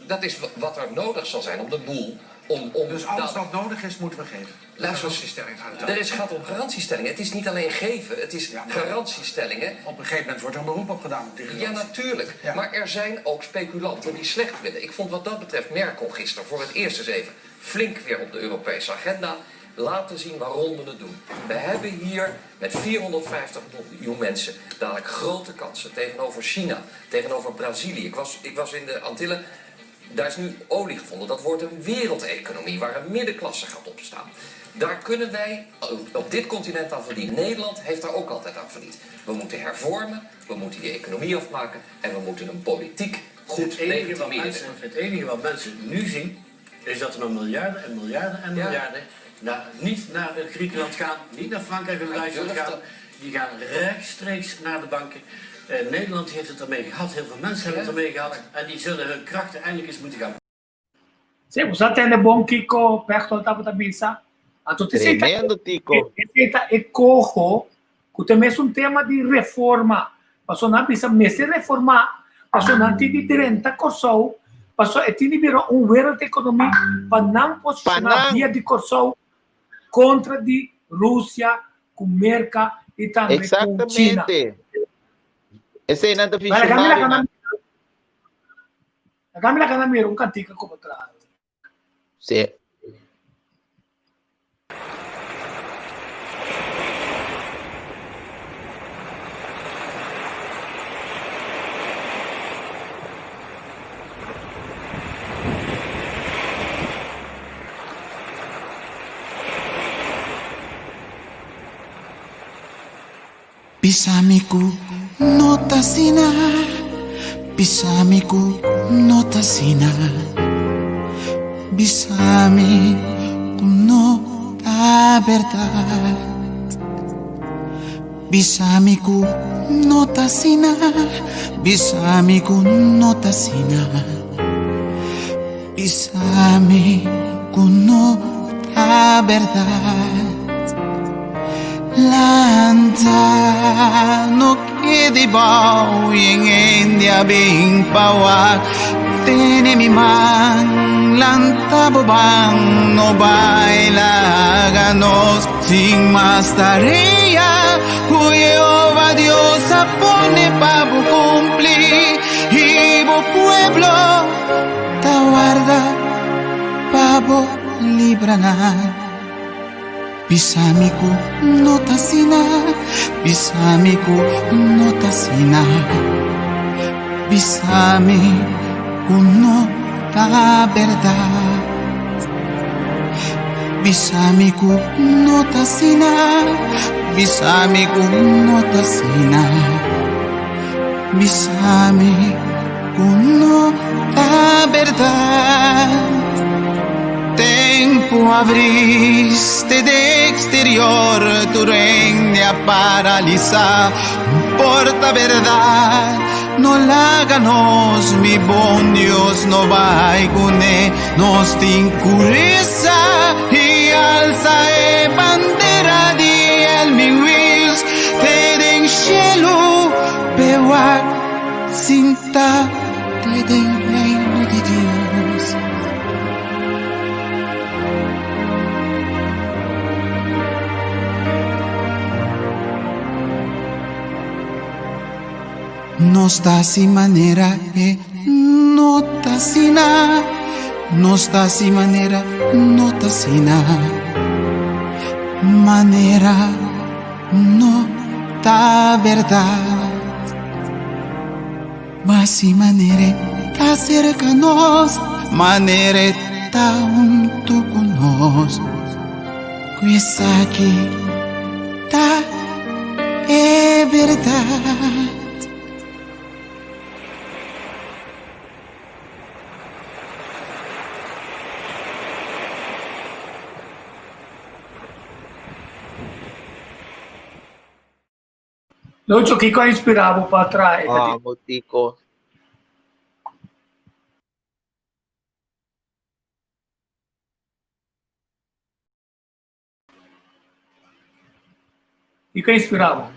Dat is wat er nodig zal zijn om de boel. Om Dus alles dat- wat nodig is, moeten we geven. Luister, Garantiestelling gaat het er is gaat om garantiestellingen. Het is niet alleen geven, het is Ja, maar- garantiestellingen. Op een gegeven moment wordt er een beroep op gedaan op die Ja, garantie. natuurlijk. Ja. Maar er zijn ook speculanten die slecht willen. Ik vond wat dat betreft Merkel gisteren voor het eerst eens even flink weer op de Europese agenda laten zien waarom we het doen. We hebben hier met 450 miljoen mensen dadelijk grote kansen tegenover China, tegenover Brazilië. Ik was in de Antillen. Daar is nu olie gevonden. Dat wordt een wereldeconomie waar een middenklasse gaat opstaan. Daar kunnen wij op dit continent aan verdienen. Nederland heeft daar ook altijd aan verdiend. We moeten hervormen, we moeten die economie afmaken en we moeten een politiek goed Het enige, wat legitimeren. mensen, nu zien, is dat er nog miljarden en miljarden en Ja. miljarden niet naar Griekenland gaan, niet naar Frankrijk en Maar Duitsland durft gaan. dat? Die gaan rechtstreeks naar de banken. Nederland heeft het ermee gehad, heel veel mensen hebben het ermee gehad. En die zullen hun krachten eindelijk eens moeten gaan. Se você atende bom Kiko, perto da Tabisa. Então, Tremendo, Tico. e corro, que também é um tema de reforma. Passou na bisa, mas se reformar, passou na de 30 Kosovo, passou e tinha virou world economy para não posicionar Panang. via de Kosovo contra de Rússia, com Merca e também com China. Exactamente. Ese es nada Mas a Camila visionario. Canamiro, um cantiga como claro. Sí. Pisamiku no tasina, pisamiku no tasina, bisamiku no ta verdad, bisamiku no tasina, bisamiku no tasina, bisamiku no ta verdad. Lanta no quede bao y en India bing pawa tiene mi man lanta bobang no baila ganos sin más tarea Jehová Dios pone pavo cumplir y bo pueblo ta guarda pavo librará. Bisamiku no tasina, bisamiku no tasina, bisamiku no ta verdad, bisamiku no tasina, bisamiku no tasina, bisamiku no ta verdad. Tempo abriste de exterior tu reina paraliza, porta verdad, no la ganos mi bon Dios no va y gune, nos tincuriza y alza e bandera di el mi wills, te den cielo, pewak, cinta, te den reino de Dios. No está sin manera, no está sin nada, no está sin manera, no está sin nada. Manera, no está verdad. Mas si manera está cercanos, manera está junto con nos. Pues aquí está verdad. Lucho, que inspirava para trás? Motico. Que inspirava?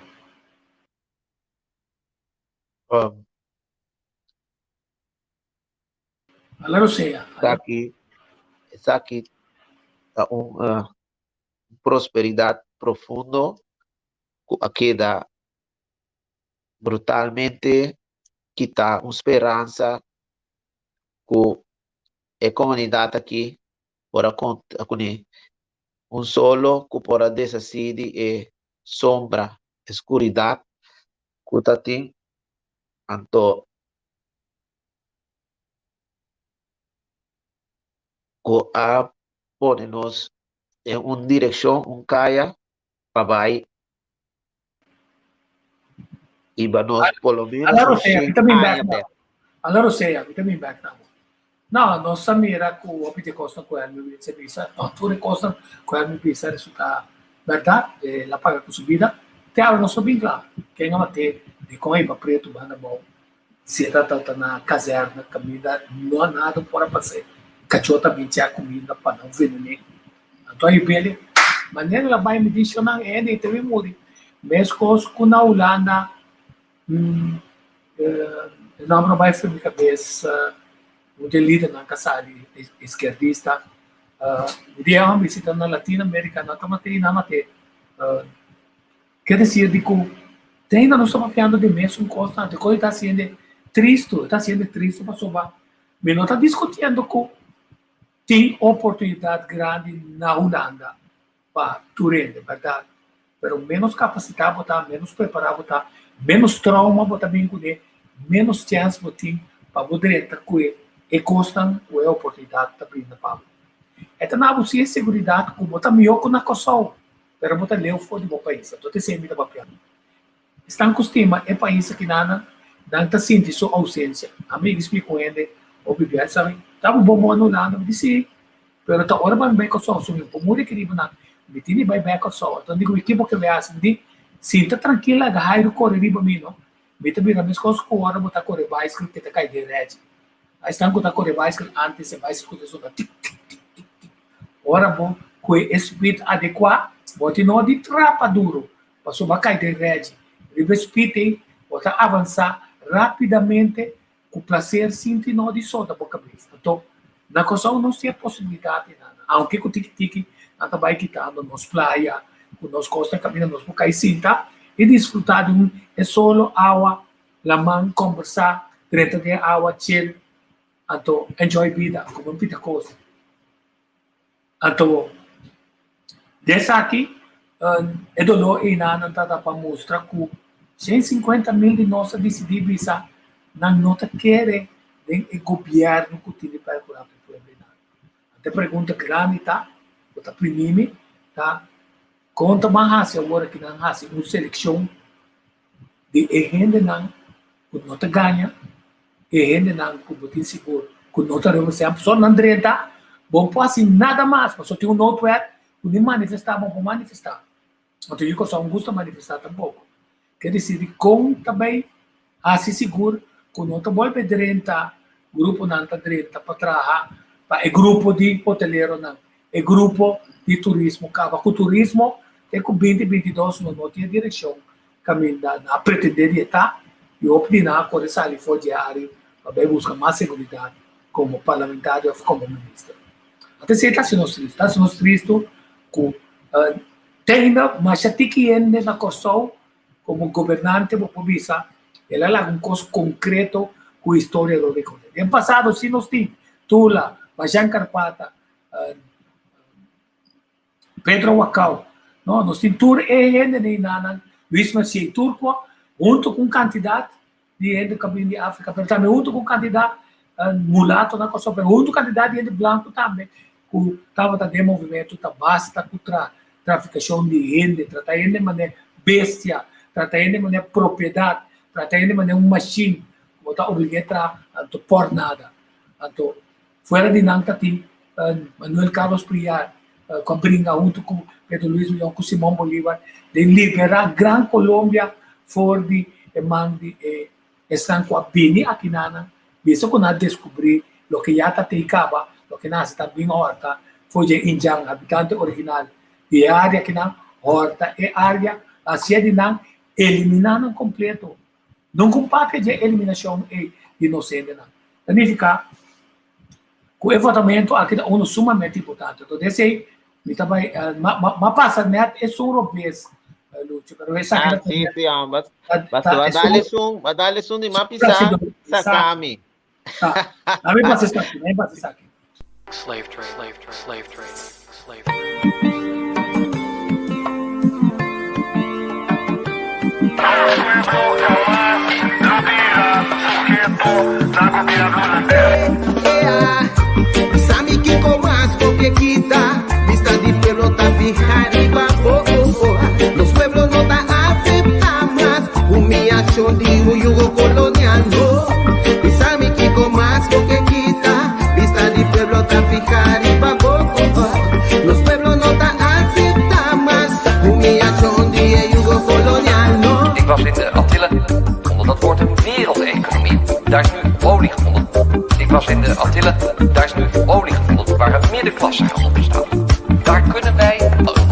Allora sei. Saki, prosperidade profundo, que queda brutalmente, que dá uma esperança que a comunidade aqui para com solo que para decidir é sombra, escuridade, que tá tem, então que a pone-nos em uma direção, caia para vai e nós pelo menos Allora sei, vitamin back anos. now. Allora sei, vitamin back now. No, non samira ku opite costa quello se bisa, no, tu ne costa quello mi bisa resulta, verdad? La paga con subida, te hablo non so bem claro, que não te de coi para preto banda bom. Se trata na caserna, comida, não há nada para fazer. Cachota minha comida para não veneno. Então aí bele, maneira ela vai me dizer não é de te muri. Mescos com na Holanda, não vai ficar minha cabeça. O líder na casa esquerdista, dia uma visita na Latinoamérica, na tomate na mate, quer dizer de que ainda não estamos falando de mesmo constante, coisa está sendo triste para sobar, mas não está discutindo que tem oportunidade grande na Holanda para turende, verdade? Pero menos capacitado está, menos preparado está, menos trauma está bem com ele, menos chance tem para poder entrar com ele. E costam a oportunidade de abrir na Pablo. Então, não há segurança que você melhor na Kosovo, mas você leu fora do país. Então, você sempre está papel. Estão costuma é país que não está sentindo sua ausência. A mim explico ele, o bebê sabe, está um bom ano lá, não disse, mas está hora para bem Kosovo, so por muito que riba não, me tini vai bem Kosovo. Então, digo, equipe que vai assim, me sinta tranquila, agarrar o corre riba mim, me também na minha coisa, com hora botar corre vai escrito que está caindo de rede. Aí estão com a corre bicycle antes, vai escutar isso da tic tic tic tic tic. Ora bom, com o speed adequado, bote não de trapa duro, passou para cair de rede. Ribe speed, bota avançar rapidamente, com prazer, sinto não de solta para a cabeça. Então, na Kosovo não tem possibilidade nada. Aunque com o tic tic, nada vai quitando nos praia, com nos costas caminhando nos bocais cinta e desfrutar de é solo água, la mão conversar, dentro de água chill. Então, enjoy vida, como muita coisa. Então, dessa aqui, é dolor e nada para mostrar que 150 mil de nós decidimos isso, não querem o governo que tem para curar o problema. Até pergunta grande, tá? Você primeiro, tá? Conta mais agora que não há uma seleção de gente não, que não ganha, e gente não competir seguro, com nota revolução, só não direita, bom assim nada mais, mas só tem outro é, o de manifestar, bom para manifestar. Então eu só não gosto de manifestar tampouco. Quer dizer, com também assim seguro, com nota volta direita, grupo não está direita para trás, para o grupo de hoteleiro não, o grupo de turismo, acaba com o turismo, é com 2022 não tinha direção, caminho a pretender estar e opinar com essa ali for diário, para buscar mais segurança como parlamentar ou como ministro. Até se está sendo triste, com ainda mas já tem que ainda na Kosovo como governante do país, ela é um coisa concreto com a história do recordo. No passado, se nós tínhamos Tula, Bajan Carpata, Pedro Wacau, nós tínhamos tur e ainda nem nada, Luís Marciei Turco, junto com candidato de gente do Cabinho de África, mas também junto com candidato mulato na Kosovo, junto com candidato de gente branco também, que estava de movimento, tá basta com traficação de gente, tratar gente de maneira bestia, tratar gente de maneira propriedade, tratar gente de maneira machine, botar obrigado a por nada. Então, fora de Nantati, Manuel Carlos Priar, com brinca junto com Pedro Luiz Leão, com Simão Bolívar, de liberar a Gran Colômbia for the mandi están com a bini aqui nana, visto que nós descobrir lo que já está teicaba, lo que nós está bem horta, foi de Injang, habitante original, de área que não horta e área, assim de não eliminando completo. Não comparte de eliminação e inocente não. Significa que o votamento aqui é sumamente importante. Então, desse me também, mas passa net é só um vez, Lúcio, pero essa sim, badale sung di mapisa sa kami. A mim passa isso aqui, passa isso aqui. Slave trade, slave trade, slave trade, slave trade. Sabe que com más coquequita, vista de pelota fijar y bajo. Los pueblos no te aceptan más, humillación de un yugo colonial, no. Y sabe que con más coquequita, vista de pelota fijar y bajo. Los pueblos no te aceptan más, humillación de un yugo colonial, no. Ik was in de Antillen onder dat woord een wereldeconomie. Daar is nu olie gevonden. Ik was in de Antillen, daar is nu olie gevonden waar een middenklasse aan bestaat. Daar kunnen wij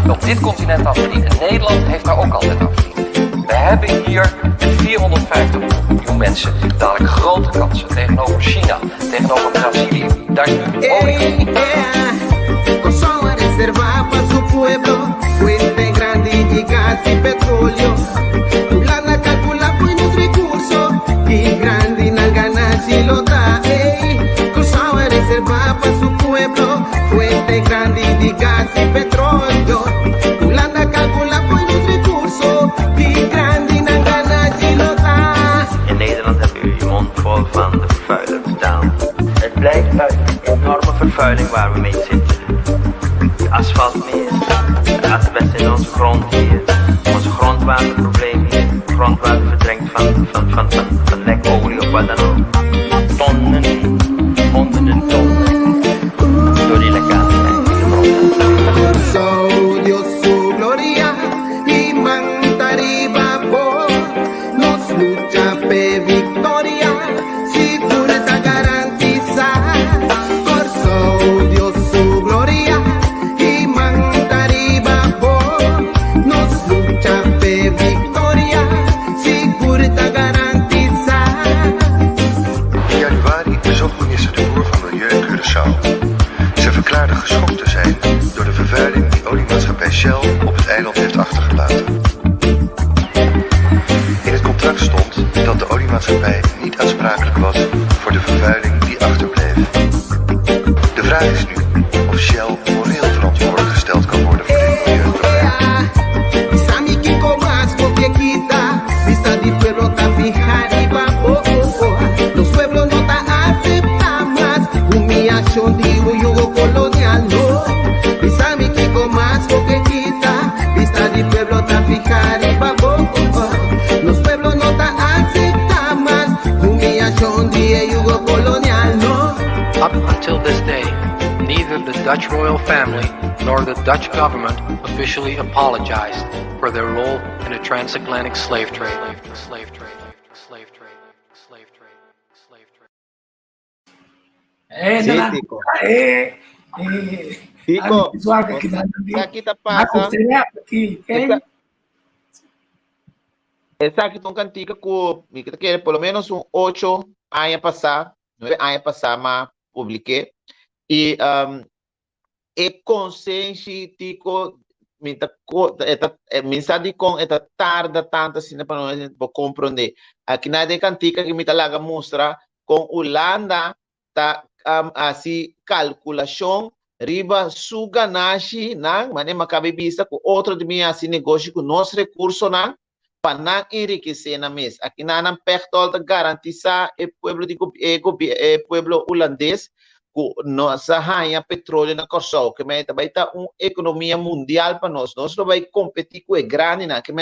op dit continent aan verdienen. Nederland heeft daar ook altijd aan verdiend. We hebben hier met 450 miljoen mensen dadelijk grote kansen tegenover China, tegenover Brazilië. Daar is nu olie gevonden. Kosovo reserva para su pueblo, fuente grande de gas y petróleo. Lana calcula buenos recursos y grande na ganas y lo da. Kosovo reserva para su pueblo, fuente grande de gas y petróleo. Lana calcula buenos recursos y grande na ganas y lo da. In Nederland hebben u je mond vol van de vervuiler staan. Het blijkt uit de enorme vervuiling waar we mee zitten. De asfaltmeer, de asbest in onze grond hier, onze grondwaterprobleem hier, grondwater verdrenkt van lekolie of wat dan ook. Tonnen, honderden tonnen door die lekkages in de grond. So Dios su gloria y mantariba por nos lucha pe victoria seguridad garantizar por so Dios su gloria y mantariba por nos lucha pe victoria seguridad garantizar. In januari bezocht minister De Boer van Milieu Curaçao. Ze verklaarde geschokt te zijn door de vervuiling die oliemaatschappij Shell op het eiland heeft achtergelaten. In het contract stond dat de oliemaatschappij niet aansprakelijk was voor de vervuiling die achterbleef. De vraag is nu of Shell moreel verantwoordelijk gesteld kan worden voor dit milieuprobleem. Los pueblos no te aceptan más, humillación de un yugo colonial, no. Y sabe que con más coquetita, vista de pueblo te fijar y bajo. Los pueblos no te aceptan más, humillación de un yugo colonial, no. Up until this day, neither the Dutch royal family nor the Dutch government officially apologized for their role in a transatlantic slave trade. Slave trade. Slave trade. Slave trade. Slave trade. Tico. Aqui tá passa. Essa aqui tá cantica com, que pelo menos 8 anos passar, 9 anos passar, mas publiquei. E consciência tico mensagem com esta tarda tanta assim para nós compreender. Aqui na cantica que me talaga mostra com Holanda tá assim calculação riba suganashi nang mane makabe vista com outro de minha assim negócio com nosso recurso nang para não enriquecer na mesa. Aqui na não perto de garantizar o pueblo holandês com nossa rainha petróleo na Kosovo, que vai estar uma economia mundial para nós. Nós vai competir com o grande na que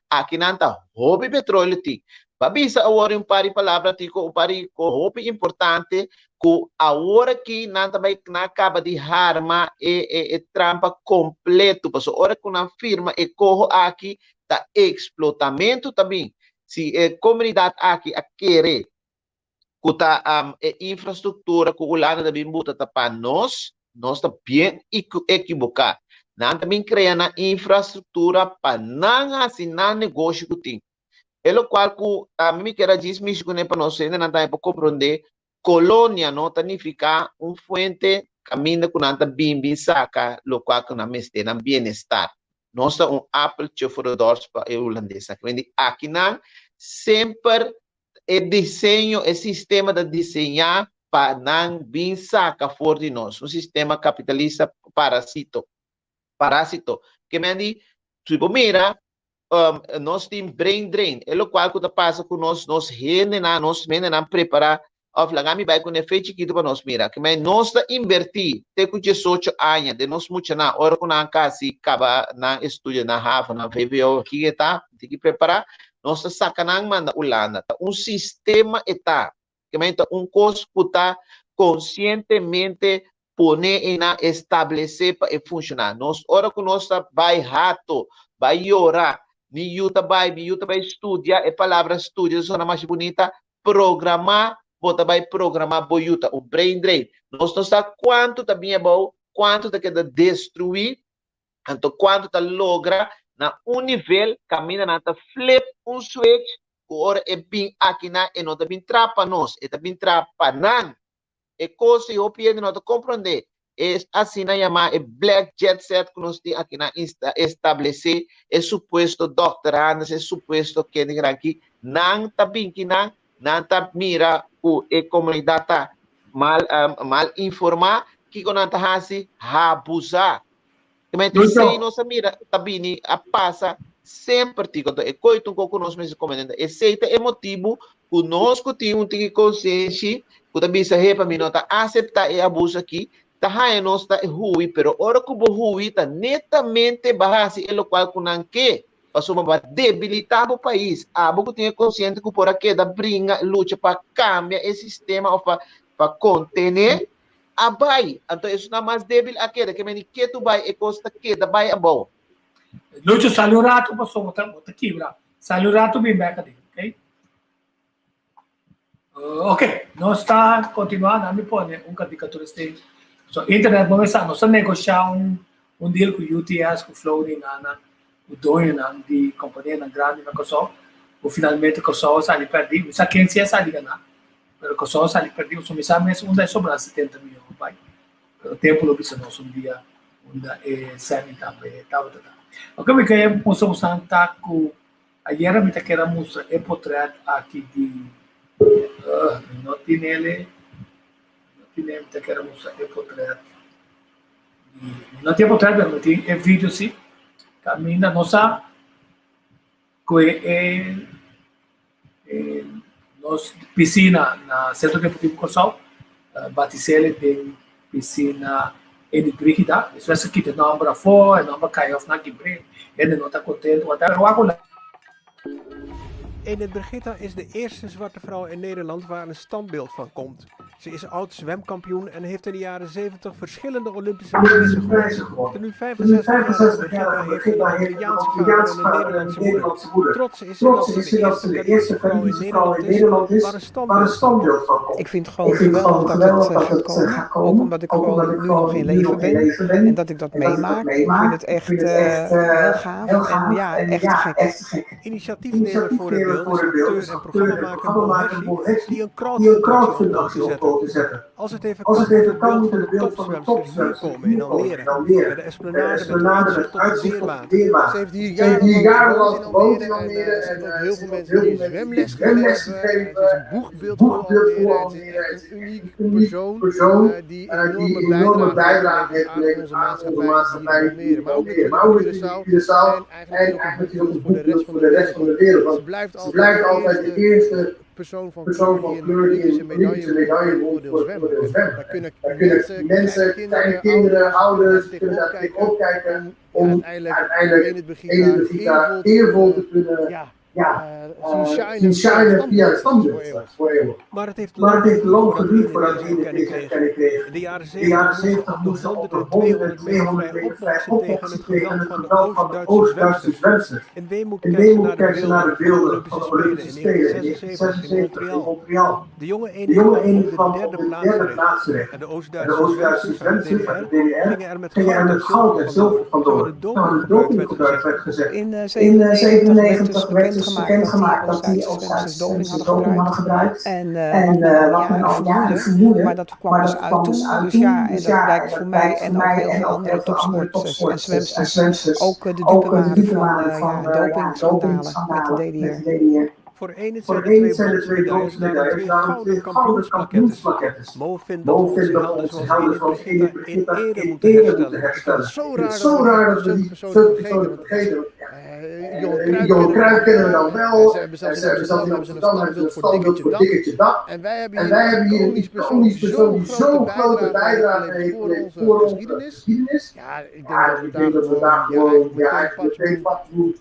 aqui não tá hobby petróleo ti. Babisa agora pari palavra ti ko pari ko hobby importante que agora que não também acaba de arma e trampa completo, porque hora que uma firma e corro aqui tá explotamento também. si comunidade aqui a querer kuta infraestrutura ku ulana da bimbuta tapa nós tá bem equivocado. Não também cria na infraestrutura para não assinar negócio que tem. É o qual que a mim quero dizer que para nós ainda não tá para compreender colônia não significa fuente caminho com nanta bimbi saca lo qual que na meste na bem-estar. Nós tá apple chofrodors para holandesa. Quindi aqui não sempre é desenho, é sistema de desenhar para não bem saca fora de nós. Sistema capitalista parasito, que me diz, tipo, mira, nós temos brain drain, é o qual que passa com nós não preparar, Lagami vai com efeito que para nós mira, que nós invertir, te com 18 anos, de nós muito na hora que nós casi acaba na estudo na Harvard, na VWO, que está, tem que preparar, nós sacanang manda ulana, sistema está, que coisa que está conscientemente poner e na estabelecer para funcionar. Nós hora que nós vai rato, vai orar, ni yuta vai estudar, é palavra estudio, só mais bonita, programar, bota vai programar boiuta, o brain drain. Nós não sabe quanto também é bom, quanto tá queda destruir, então quanto tá logra na nível, caminha na tá flip switch, que ora é bem aqui na e não tá bem trapa nós, é tá bem trapa nan. E coisa eu piede não tá compreender, é assim na chamar é black jet set que nós tem aqui na estabelecer, é suposto doutorado, é suposto que de aqui não tá bem que não tá mira o comunidade tá mal informar que quando tá assim abusar. Mas se nós mira tá bem a passa sempre tico é coito com nós mesmos comandante. Esse é motivo que nós que tem consciência que também se repa mim não tá aceitar e abuso aqui tá aí nós tá ruim, pero ora que ruim tá netamente base é o qual que não quer passou uma debilitar o país. A boca tem consciente que por aqui da brinca luta para cambiar esse sistema ou para conter a bai. Então isso não é mais débil aqui, que me que tu vai e costa que da bai a bom. Lucha saiu rato passou botar quebra. Saiu rato bem back ali, ok? Ok, nós está continuando a me pôr caricatura stage. So internet vamos a negociar deal com o UTS, com o Floating, o dono de companhia grande na Kosovo, o finalmente Kosovo sai perdido, isso quem se sai ganhar, mas Kosovo sai perdido, so misa mês um sobra 70 milhões, pai. O tempo lo bisa nós dia é semi também, tá. Ok, me quer mostrar com ayer me quer mostrar é portrait aqui de não tem ele me quer mostrar é portrait não tem portrait, mas tem é vídeo sim. Caminha nossa que nos piscina na Centro Deportivo Kosovo, Baticele tem piscina em Brigida, isso é aqui tem número 4, número Kaiof na Gibre, ele não está contente, mas tá lá. Enid Brigitta is de eerste zwarte vrouw in Nederland waar een standbeeld van komt. Ze is oud zwemkampioen en heeft in de jaren 70 verschillende Olympische prijzen gewonnen. De nu 65-jarige Brigitta heeft een Italiaanse vader en een Nederlandse moeder. Trots is ze dat ze de eerste vrouw in Nederland is waar een standbeeld van komt. Ik vind het gewoon geweldig dat het gaat komen. Ook omdat ik gewoon nu nog in leven ben en dat ik dat meemaak. Ik vind het echt heel gaaf en ja, echt te gek. Initiatiefnemer voor het beeld, acteur en programmamaker Bob Hessie, die een crowdfunding op te zetten. Als het even kan, moet het beeld van de topzwemster hier komen bij de Esplanade met uitzicht op de Weermaat. Ze heeft hier jarenlang gewoond in Almere en heel veel mensen die zwemles gegeven. Het is een boegbeeld voor Almere. Het is een uniek persoon die een enorme bijdrage heeft geleverd aan onze maatschappij hier in Almere. Maar ook in Curaçao en eigenlijk voor de rest van de wereld. Ze blijft altijd de eerste persoon van kleur die een Olympische medaille won voor de zwemmen. Daar kunnen mensen, kleine kinderen, ouders, kunnen daar tegenop kijken om uiteindelijk Enid Brigitta eervol te kunnen zien shinen via het standbeeld voor eeuwen. Maar het heeft lang geduurd voordat we een erkenning kregen. In de jaren 70 moesten op de 100 meter vrij opboksen tegen het geweld van de Oost-Duitse zwemsters. In Weemoed kijken ze naar de beelden van de Olympische Spelen in 1976 in Montreal. De jonge ene kwam op de derde plaats terecht. En de Oost-Duitse zwemsters uit de DDR gingen er met goud en zilver vandoor. Terwijl de dopinggebruik werd gezegd. In 1997 werd dus bekendgemaakt dat die Oost-Duitse doping hadden gebruikt. En wat men al jaren vermoedde, maar dat kwam dus uit toen. Dus ja, en dat blijkt voor mij en ook heel veel andere topsporters en zwemsters ook de dupe waren van dopingschandalen met de DDR. Voor de ene zijn de twee bronzen daarom twee gouden kampioensplakettes. Mo vindt dat onze helden zoals Edith Brigitta in ere moeten herstellen. Het is zo raar dat we die persoon vergeten. Johan Cruijff kennen we dan wel. Ze hebben zelf in Amsterdam een standbeeld voor Dikkertje Dak. En wij hebben hier een iconisch persoon die zo'n grote bijdrage heeft voor onze geschiedenis. Ja, ik denk dat we daar gewoon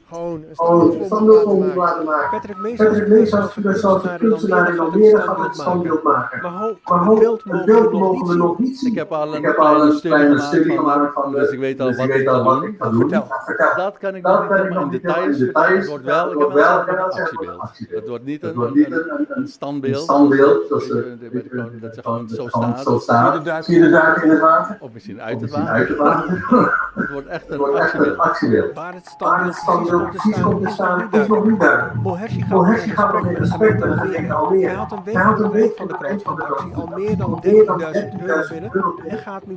gewoon een standbeeld voor moeten laten maken. Patrick Mees als kunstenaar in Almere gaat het standbeeld maken. Maar het beeld mogen we nog niet zien. Ik heb al een studie gemaakt van dus ik weet al wat ik kan doen. Vertel. Dat kan ik nog niet helemaal in details vertellen. Het wordt wel een actiebeeld. Het wordt niet een standbeeld. Dat ze gewoon zo staat. Zie je de duiken in het water? Of misschien uit het water. Het wordt echt een actiebeeld. Waar het standbeeld precies komt te staan is nog niet duidelijk. Bohersi gaat nog in gesprek met de gemeente Almere. Hij had een week van de kant van de actie al meer dan €13.000 binnen en gaat nu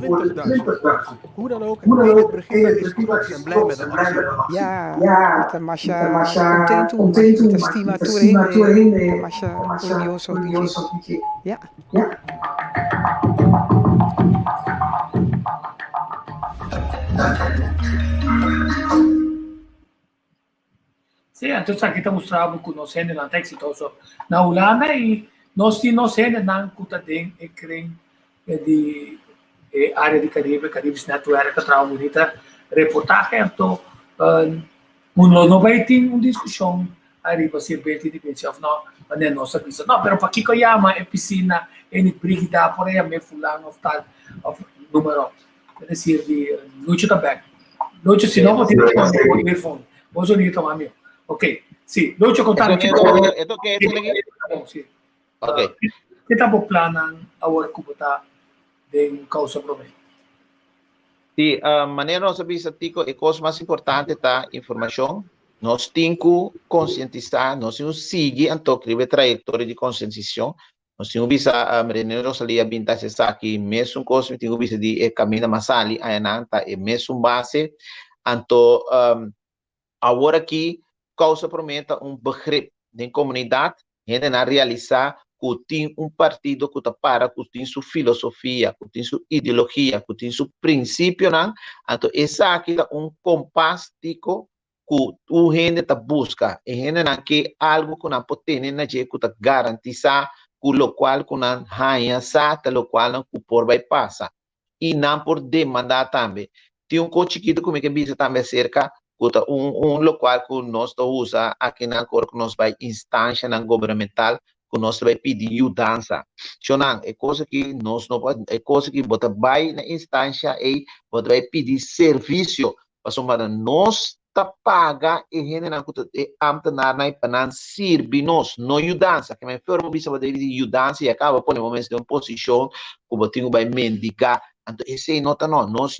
voor de 20.000. Hoe dan ook, Edith Brigitta is trots en blij met de actie. Ja, met de Masha Contentu, met de Stima Tourheen, de Masha Unioso DJ. Ja. Sí, entonces aquí te mostraba que nos gente tan exitoso na Holanda y nós gente nan kutading ekring di área de Caribes Network que trabalha bonita reportagem então não vai ter uma discussão aí para ser bem de pensar não é nossa pista não, pero para que chama é piscina é de brigada por aí me fulano of tal of número é dizer de noite também noite se não vou ter o telefone vou unir tomar meu. Ok, sì, noi ci contiamo che sì. Ok. Che tempo planan awar kubuta den causa problema? Sì, maneira nós sabemos tico e coisa mais importante tá informação. Nós temos que conscientizar, nós temos que seguir a trajetória de conscientização. Nós temos que bisa maneira salir a bintar se aqui mesmo coisa, temos que bisa de caminho masali a enanta e mesmo base. Então, agora aqui causa prometa begrip de comunidade, gente na realizar que tem partido que está para, que tem sua filosofia, que tem sua ideologia, que tem seu princípio, não? Então, essa aqui é compasso que o gente está busca, e gente não quer algo que não pode ter, na que está garantizar, que o qual que não ganha, sata, o qual não por vai passar. E não por demandar também. Tem coisa chiquito como é que bisa também cerca local que nós usamos aqui na cor que nós vai instância governamental que nós vai pedir ajuda. Então, é coisa que nós não pode, é coisa que bota vai na instância e bota vai pedir serviço para somar nós tá paga e gente não é amta na para servir nós não ajudança que me forma bisa vai pedir ajudança e acaba por momento de uma posição que botinho vai mendigar. Então esse nota nós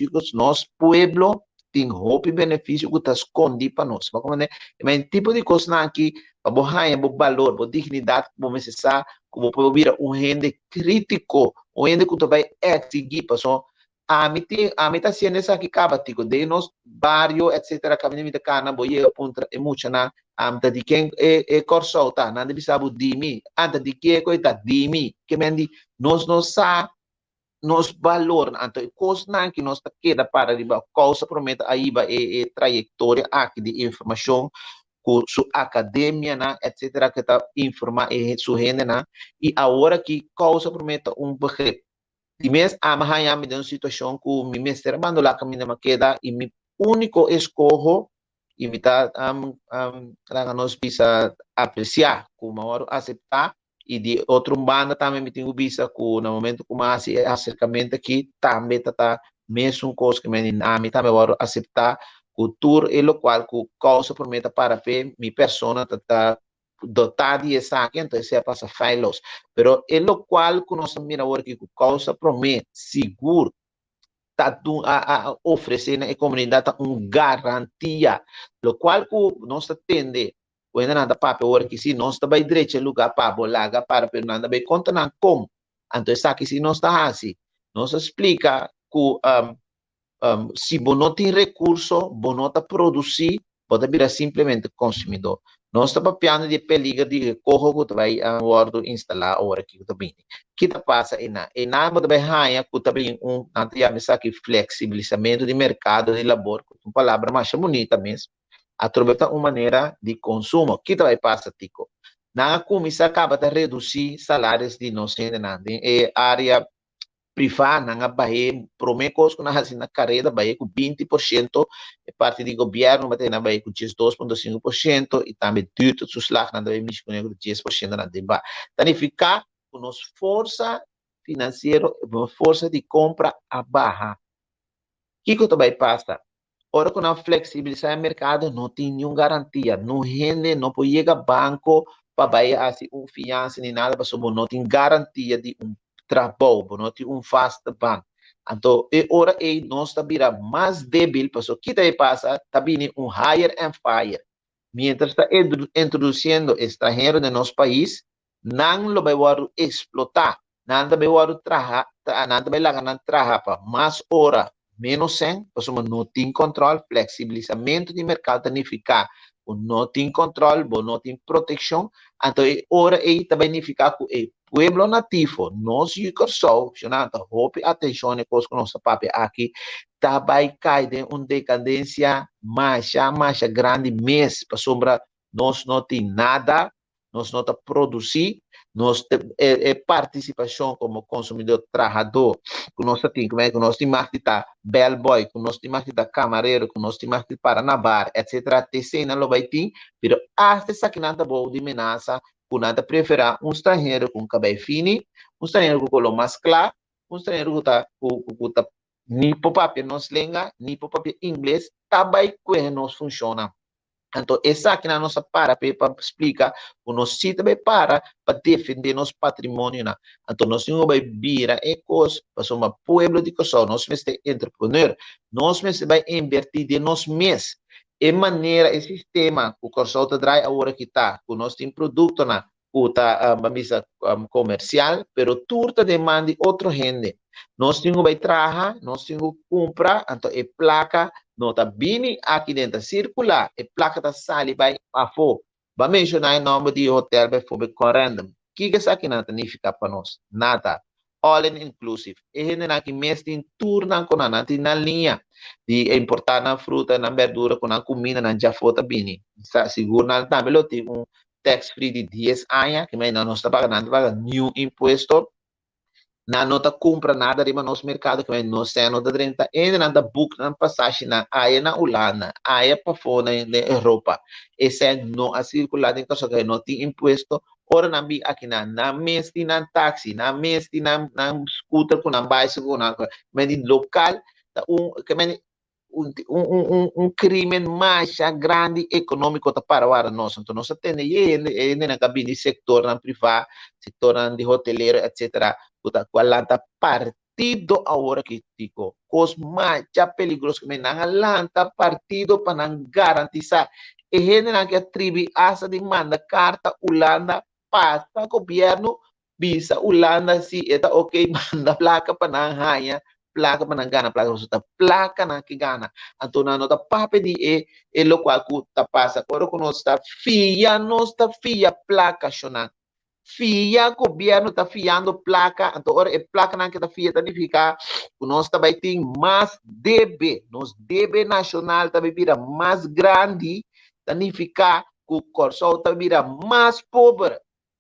pueblo tem hope benefício que está escondido para nós. Mas tipo de coisa aqui, para borrar o valor, a dignidade, como se sabe, como pode vir gente crítico, gente que vai exigir, pessoal. A mim tá sendo essa aqui cabatico, de nós barrio, etc. Caminho de cana, boia, ponta, e muito na, de quem é corso, tá? Nada de saber de mim, antes de que é coisa de mim, que me diz, nós não sabe. Nos valor, então, coisa que nós queda para riba, causa promete aí a trajetória aqui de informação, com sua academia, etc., que está informar sua gente, e agora que causa promete begrip. De mês, a minha me deu uma situação que o meu mestre mandou lá caminho queda e meu único escolho imitar nós bisa apreciar, como hora aceitar, e de outro banda também me tenho bisa que no momento como esse acercamento aqui também tá mesmo coisa que me também hora aceitar cultura e lo qual que causa prometa para ver mi persona tá dotada de essa aqui, então se passa filos, pero e lo qual que nós mira agora que causa promete seguro tá a oferecer na comunidade garantia, lo qual que nós atende quando nada papo agora que se nós também direito lugar para bolaga para per nada bem conta não como, então essa aqui se nós está assim, nós explica que se você não tem recurso, você não está produzir, pode virar simplesmente consumidor. Nós estamos piando de peligro de corro que vai instalar agora aqui também. O que passa e nada vai ganhar que também aqui flexibilizamento de mercado de labor, uma palavra mais bonita mesmo, através de uma maneira de consumo. O que vai passar, Tico? Na comissão acaba de reduzir salários de nós em área privada, na Bahia, promecos que nós na carreira Bahia com 20%, e parte do governo vai ter na Bahia com 2,5% e também tudo os slag na Bahia com 10% na deba. Significa que nossa força financeira, força de compra a barra. O que vai passar? Ora que nós flexibilizar o mercado, não tem nenhuma garantia, não rende, não pode chegar banco para Bahia assim fiança nem nada, porque não tem garantia de trabalho, não tem fast bank. Então, ora nós está vira mais débil, porque o que está passa, está vindo hire and fire. Mientras está introduzindo estrangeiro no nosso país, não lo vai explotar, nada vai trabalhar, nada vai lá trabalhar para mais hora, menos 100, porque não tem controle, flexibilizamento de mercado, significa não tem controle, não tem proteção, então ora também significa que pueblo nativo, nós só, hope atenção com o nosso papel aqui, também cai de uma decadência mais grande mês, para sombra, nós não tem nada, nós não produzir, nós participação como consumidor trabalhador, que nós tem que nós temos que estar bellboy, que nós temos que estar camareiro, que nós temos que estar na bar, etc. TC não vai ter, mas até essa que nada boa de menaça, que nada preferir estrangeiro com cabelo fino, estrangeiro com color mais claro, estrangeiro que está nem por papel nossa língua, nem por papel inglês, também que não funciona. Então, essa aqui na nossa para explicar o nosso sítio para defender nosso patrimônio. Então, nós não vai virar ecos, para um pueblo de coisa, nós vamos ser entrepreneur, nós vamos vai invertir de nós mesmos. E maneira, esse sistema, o Corsol traz agora que está, o nosso tem produto na mesa comercial, pero turta demanda outro rende. Nós temos que trabalhar, nós temos que comprar, então a placa não está vindo aqui dentro, circular, a placa está saindo, vai a fora. Vai mencionar o nome de hotel, vai for correndo. O que é isso aqui não significa para nós? Nada. All inclusive. E gente aqui mesmo tem turno com a na linha de importar na fruta, na verdura, com a comida, na jafota bini. Seguro na também tem tax free de 10 anos, que mais não está pagando nenhum imposto. Não está compra nada de nosso mercado, que não sei, não está 30, ainda não está book na passagem na área na Holanda, área para fora na Europa. Esse não a circular em casa que não tem imposto. Ora na bi aqui na mês tem na táxi, na mês tem na scooter com na bicycle, na local, crime mais grande econômico para nós. Então nós temos ainda na cabine sector na privado, setor de hoteleiro, etc. Qual está partido agora que digo, coisa mais peligrosa que não lanta partido para não garantizar. E gente que atribui essa demanda carta Holanda passa governo visa Holanda se está ok manda placa para não ganhar placa para não ganhar placa não que ganha então não está papo de lo qual que está passa agora que nós está fia placa chonando fia governo está fiando placa então agora placa não que está fia significa que nós também tem mais debe nos debe nacional também vira mais grande significa que o Corsol também vira mais pobre.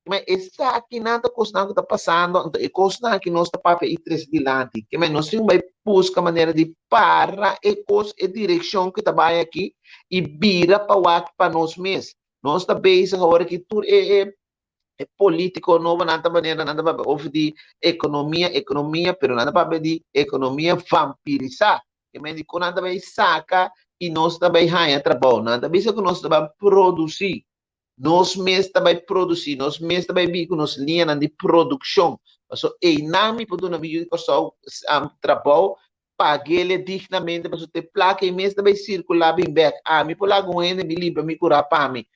Mas essa aqui nada costa que está passando, então é costa que nós está papel e três dilante, que mas nós temos que buscar maneira de parar e costa e direção que está aqui e vira para nós mesmos. Nós está bem agora que tudo é político, não nada maneira nada para de economia, pero nada para de economia vampirizar. Que mas de quando nada vai saca e nós também ganha trabalho, nada bem que nós também produzir. Nós mesmos também produzir, nós mesmos também bico nos linhas de produção. So, e nami por uma vídeo que só trabalho, paguei-lhe dignamente, para ter placa e mesmo também circular bem back. Me por lá com ende me limpa, me curar para mim.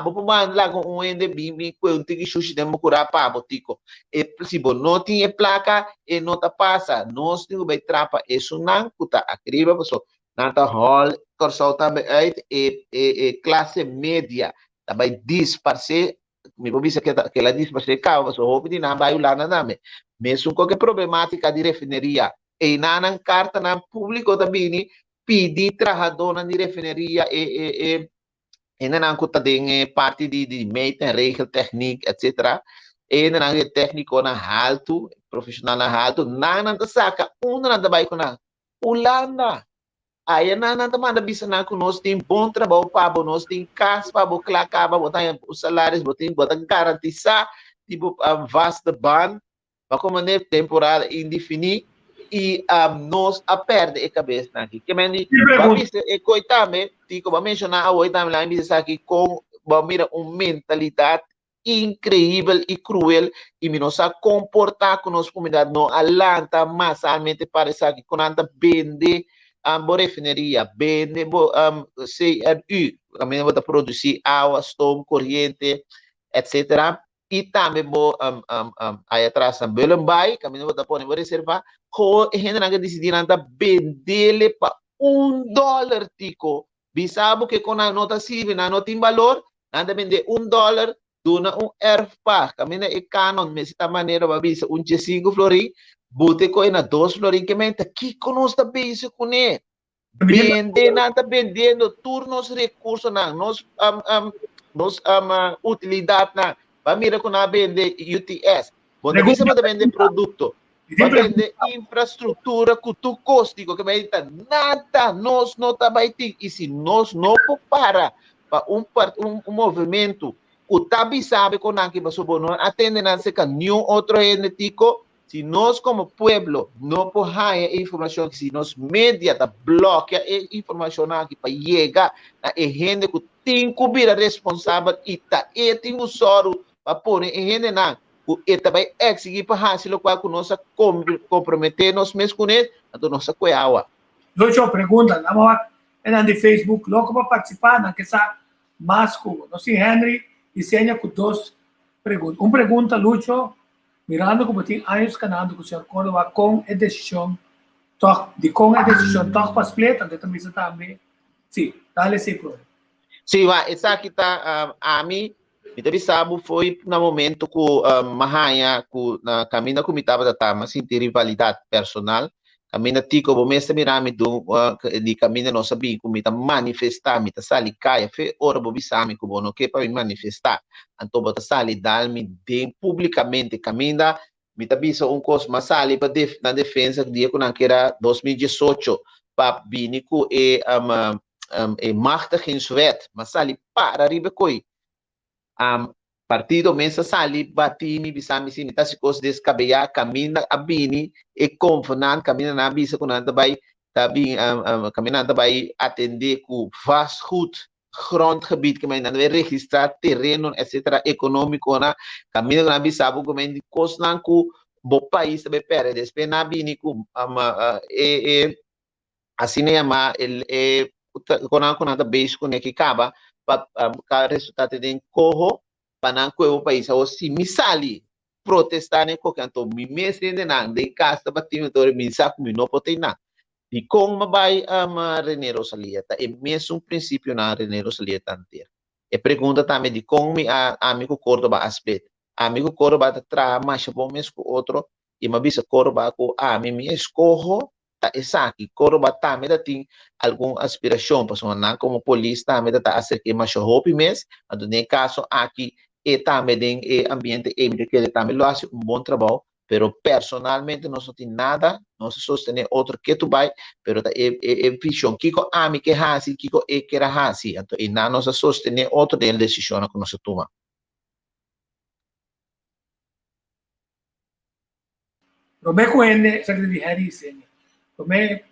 Vou por lá com ende me conta que xuxi de me curar para botico. E se você não tem placa, e não tá passa, nós temos que trapa isso não, que acrível, pessoal. Nata hall, corso também e classe média. Também disparce, me provisa que ela disparce causa, so houve de não vai lá na name. Mesmo qualquer problemática de refineria, e na carta na público também pedi trabalhador na refineria e não conta de parte de meta, regra, técnica, etc. E não é técnico na alto, profissional na alto, não saca, não vai com a Holanda. Aí não manda bisa na que nós tem bom trabalho para nós tem casa para botar botar os salários, botar garantizar tipo vasta ban para como é temporada indefinida e nós a perde a cabeça aqui. Que meni bisa e coitame, tipo para mencionar hoje também lá bisa aqui com mira mentalidade incrível e cruel e nós a comportar com nossa comunidade não alanta massivamente para isso aqui quando anda vende boa refineria, bem, CRU, também vou produzir água, som, corrente, etc. E também vou aí atrás também vai, também vou pôr em reserva, que a gente não decidir nada vender para $1, tico. Bisabo que com a nota civil, na nota em valor, nada vender $1, dona erfa, também é canon, mas de maneira vai bisa 5 florim. Bote ko na 2 florin que menta que conosco base com ele vende nada vendendo turnos recursos na nos utilidade na vai mira com na vende UTS bom bisa para vender produto para vender infraestrutura que tu custo que menta nada nós não tá vai ter e se nós não para movimento o tabi sabe com aqui para subir atende na seca nenhum outro enetico. Se nós, como pueblo, não podemos informação, se nós média bloqueia a informação aqui para chegar a gente que tem que vir responsável e tem o soro para pôr a gente não, e também exigir para fazer o qual nós comprometer nós mesmos com ele, a nossa coiaua. Lucho pergunta, na de Facebook, logo para participar na que essa masco, não sei Henry e Sênia com 2 perguntas. Pergunta, Lucho. Mirando como tem anos canado que o senhor Córdoba com a decisão toch para explicar que também está bem sim dá-lhe esse problema sim vai essa aqui tá a mim me também sabe foi no momento que Mahaya que na caminho que me estava da tama sem ter rivalidade personal caminho tico o mês mirame do de caminho não sabia como me manifestar me sali caia fe ora bo bisami que bono que para manifestar então bota sali dar-me bem publicamente caminho me tabisa coisa mas sali para na defesa dia que era 2018 para binico e Magda Ginswet mas sali para ribe coi partido mensa sali batini bisami sini tasi kos descabellar camina abini e confinan camina na bisa kunanta bay tabi caminanta bay atender ku vastgoed grondgebied que men dan weer registrar terreno etc econômico na camina na bisa bu men kos nan ku bo país be pere despe na bini ku assim ama el kunanta base ku ne kikaba pa ka resultado de corro panangko o país o si misali protestar ne ko kanto mi mestre de casa batime to mi saco mi no potei na e com mabai René Rosalieta e mesmo princípio na René Rosalieta anterior e pergunta também de como mi amigo Córdoba aspecto amigo Córdoba tra mais bom mesmo outro e me bisa Córdoba ko mi escojo ta esaki Córdoba também tem alguma aspiração para sonar como polícia também tá acerca mais hope mes ando nem caso aqui e também tem o ambiente que também lo hace bom trabalho, pero personalmente não tem nada, não se sostener outro que tu vai, pero é visão kiko ami que hasi, kiko e que era hasi, então e não se sostener outro de decisão que nós toma. Come kuhene sakri di hari seni. Come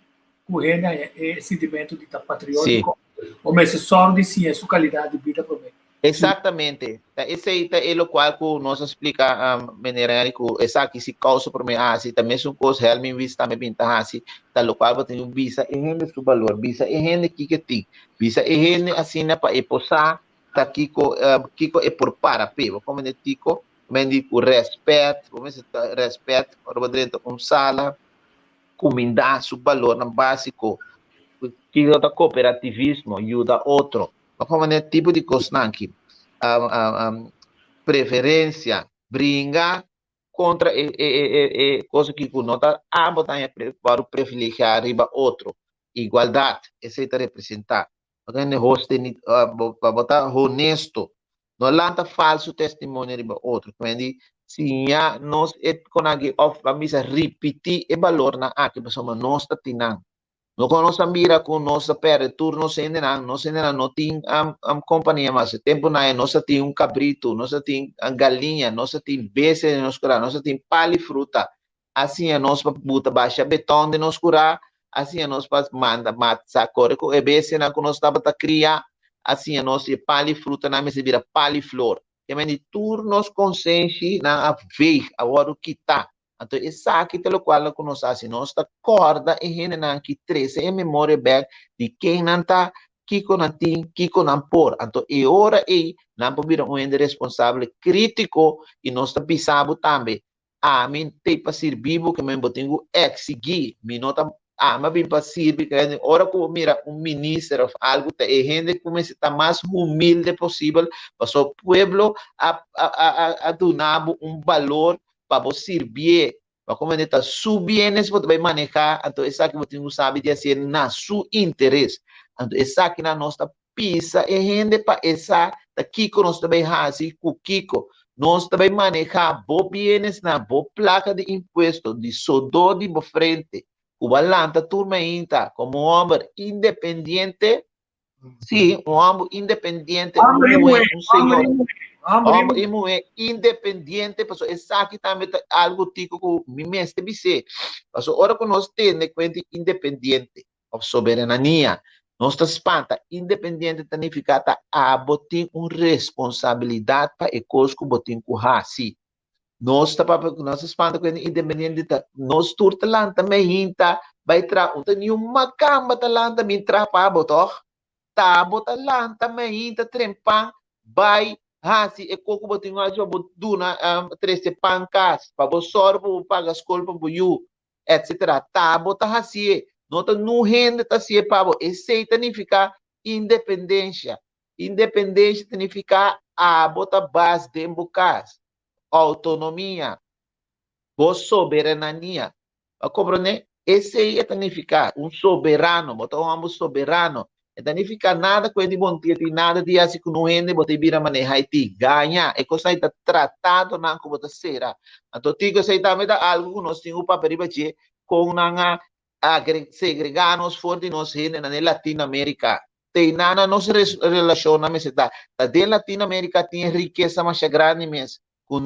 kuhene é sentimento de patriótico. Come se sordi sim é sua qualidade de vida para mim. Exatamente. Esse é o qual que nós explica maneira que essa que se causa para mim assim, também são coisas realmente vista também pinta assim, tal o qual tem um visa e rende seu valor, visa e rende que tem, visa e rende assim na para posar, tá kiko é por para pego, como ne tico, mendico respeito, como se respeito, para dentro sala, comida seu valor na básico, que o cooperativismo ajuda outro. Como é tipo de coisa aqui, preferência, brincar contra coisa que nota ambos têm para privilegiar riba outro, igualdade, esse está representar. Para botar honesto, não lança falso testemunho riba outro, quindi se nós com alguém vamos repetir o valor na aqui, pessoal nós está tinang. No conosco mira com nossa pere turno não tem companhia mas tempo na nossa tem cabrito, nossa tem galinha, nossa tem bese nos curar, nossa tem palifruta, assim a nós buta baixa betão de nos curar, assim a nós manda mata corre com bese na conosco tava criar, assim a nós palifruta na mesa vira paliflor, e men turnos consciente na a veig agora o que tá. Então, essa aqui pelo qual nós assim, nós está corda e rende na que 13 em memória back de quem não está, kiko não tem, kiko não por. Então, e ora aí, não pode vir ende responsável crítico e nós está pisando também. Mim tem para ser vivo que me botinho exigir, me nota mas bem para servir que ora como mira ministro of algo te e rende como se está mais humilde possível para o pueblo a donar valor para servir, para como está su bienes você vai manejar, então essa que você não sabe de ser na su interesse, então essa que na nossa pisa e rende para essa daqui que nós também assim com Kiko, nós também manejar bo bienes na bo placa de imposto de sodo de frente, o balanta turma inta como homem independente, sim, homem independente, um senhor. Homem independente, porque essa aqui também é algo tipo que me mestre dizer. Porque agora que nós temos conta independente, of soberania, nós espanta independente significa botem uma responsabilidade para a coisa que botem com assim. Nós espanta com independente, nós turta lá também inta, vai tra, uma cama lá também tra para botar, bota lá também inta trempa, vai se é coco botinho a jogo duna 13 pancas para você sorbo paga escola para you etc. Bota assim nota no rende tá se para esse significa independência significa bota base de embocas autonomia soberania compreende esse significa soberano bota soberano. Então, não fica nada com ele bom dia, nada de assim que não rende, você vira manejar e ganha. É coisa aí tratado não como você será. Então, digo sei também da algo nós temos para perigo com nanga segregar-nos forte nós rende na Latinoamérica. Tem nada nos relaciona mas está. Da Latinoamérica tem riqueza mais grande mesmo. Com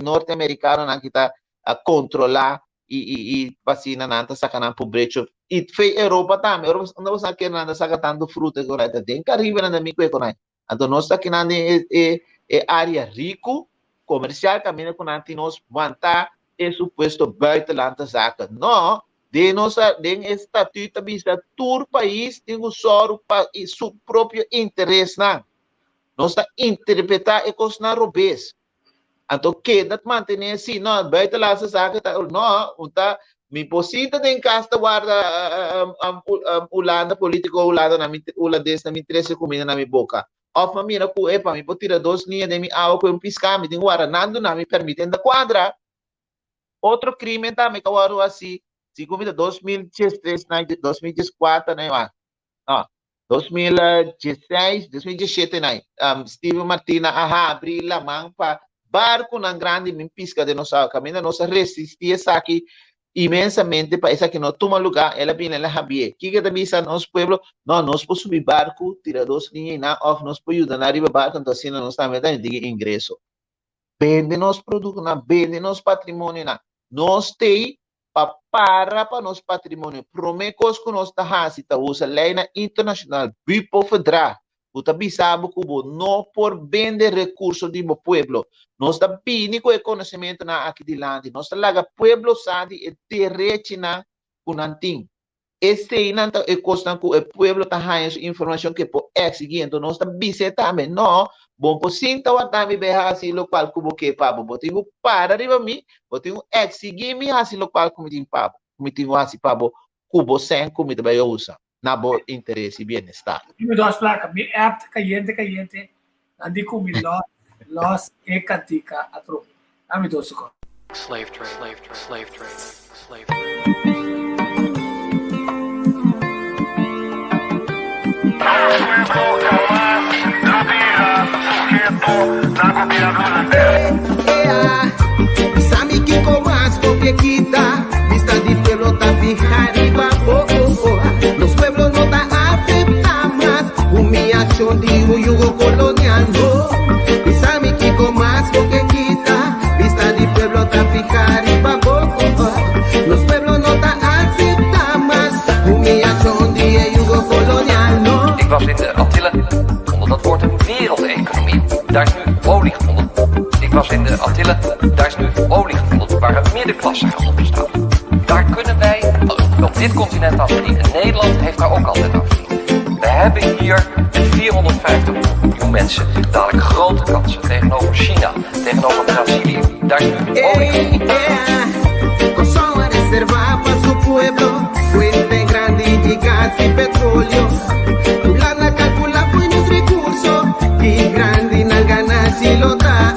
norte-americano não que está a controlar e vacina nanta sacana pobreza e fei Europa também Europa não você quer nada saca tanto fruta correta tem Caribe nada me conhece então nós aqui na área rico comercial também com nós nós vantar é suposto baita lanta saca não de nossa de estatuto visa todo país tem o soro para seu próprio interesse não nós está interpretar e coisa na robês. Então, que dat manter assim, não, baita lá sa saca, não, unta, me posita tem casta guarda Holanda, político Holanda, holandês, na me interessa comida na minha boca. Of mira ku epa, me potira 2 linhas de mi água com piscar, me tem guarda, nando na me permite da quadra. Outro crime também, que eu assim, se comida 2013, 2014, né, 2016, 2017 Steve Martina abrir la mão para barco na grande pisca de nossa caminho, nossa resistia aqui imensamente para essa que não toma lugar, ela vem lá Javier. Que também está nosso pueblo, não, nós podemos subir barco, tirar 2 linhas na off, nós podemos ajudar na arriba barco, então assim nós também temos ingresso. Vende nos produtos, vende nos patrimônio, nós temos para nosso patrimônio, promecos que nós está usa lei internacional, bipo federal, o tabi sabe que não por vender recursos do pueblo, nós está pini com conhecimento na aqui de lá, nós está lá pueblo sabe e direito na kunanting. Este não é costa que o pueblo está ganhando informação que pode exigir, então nós está visitando também, não, bom por cinta o também be assim local como que pabo, botinho para arriba mim, botinho exigir me assim local como tem pabo, como tem assim pabo, cubo sem como te vai usar, na bo interesse e bem-estar. Me dá as placas, me app caliente, andi com me los ecatica atro, me dá isso. Slave trade. Sabe que com as coquequita, vista de pelota ficar y babo. Los pueblos no da aceptar más humillación de un yugo colonial, no. Y sabe que con más coquequita, vista de pelota ficar y babo. Los pueblos no da aceptar más humillación de un yugo colonial, no. Ik was in de Antillen onder dat woord een wereldeconomie. Daar is nu olie gevonden. Ik was in de Antillen, daar is nu olie gevonden waar een middenklasse op bestaat. Daar kunnen wij op dit continent aan verdienen. Nederland heeft daar ook altijd aan verdiend. We hebben hier met 450 miljoen mensen dadelijk grote kansen tegenover China, tegenover Brazilië. Daar is nu olie gevonden. Kosovo reserva para su pueblo, fuente grande de gas y petróleo. La calcula buenos recursos y grande na ganas y lo da.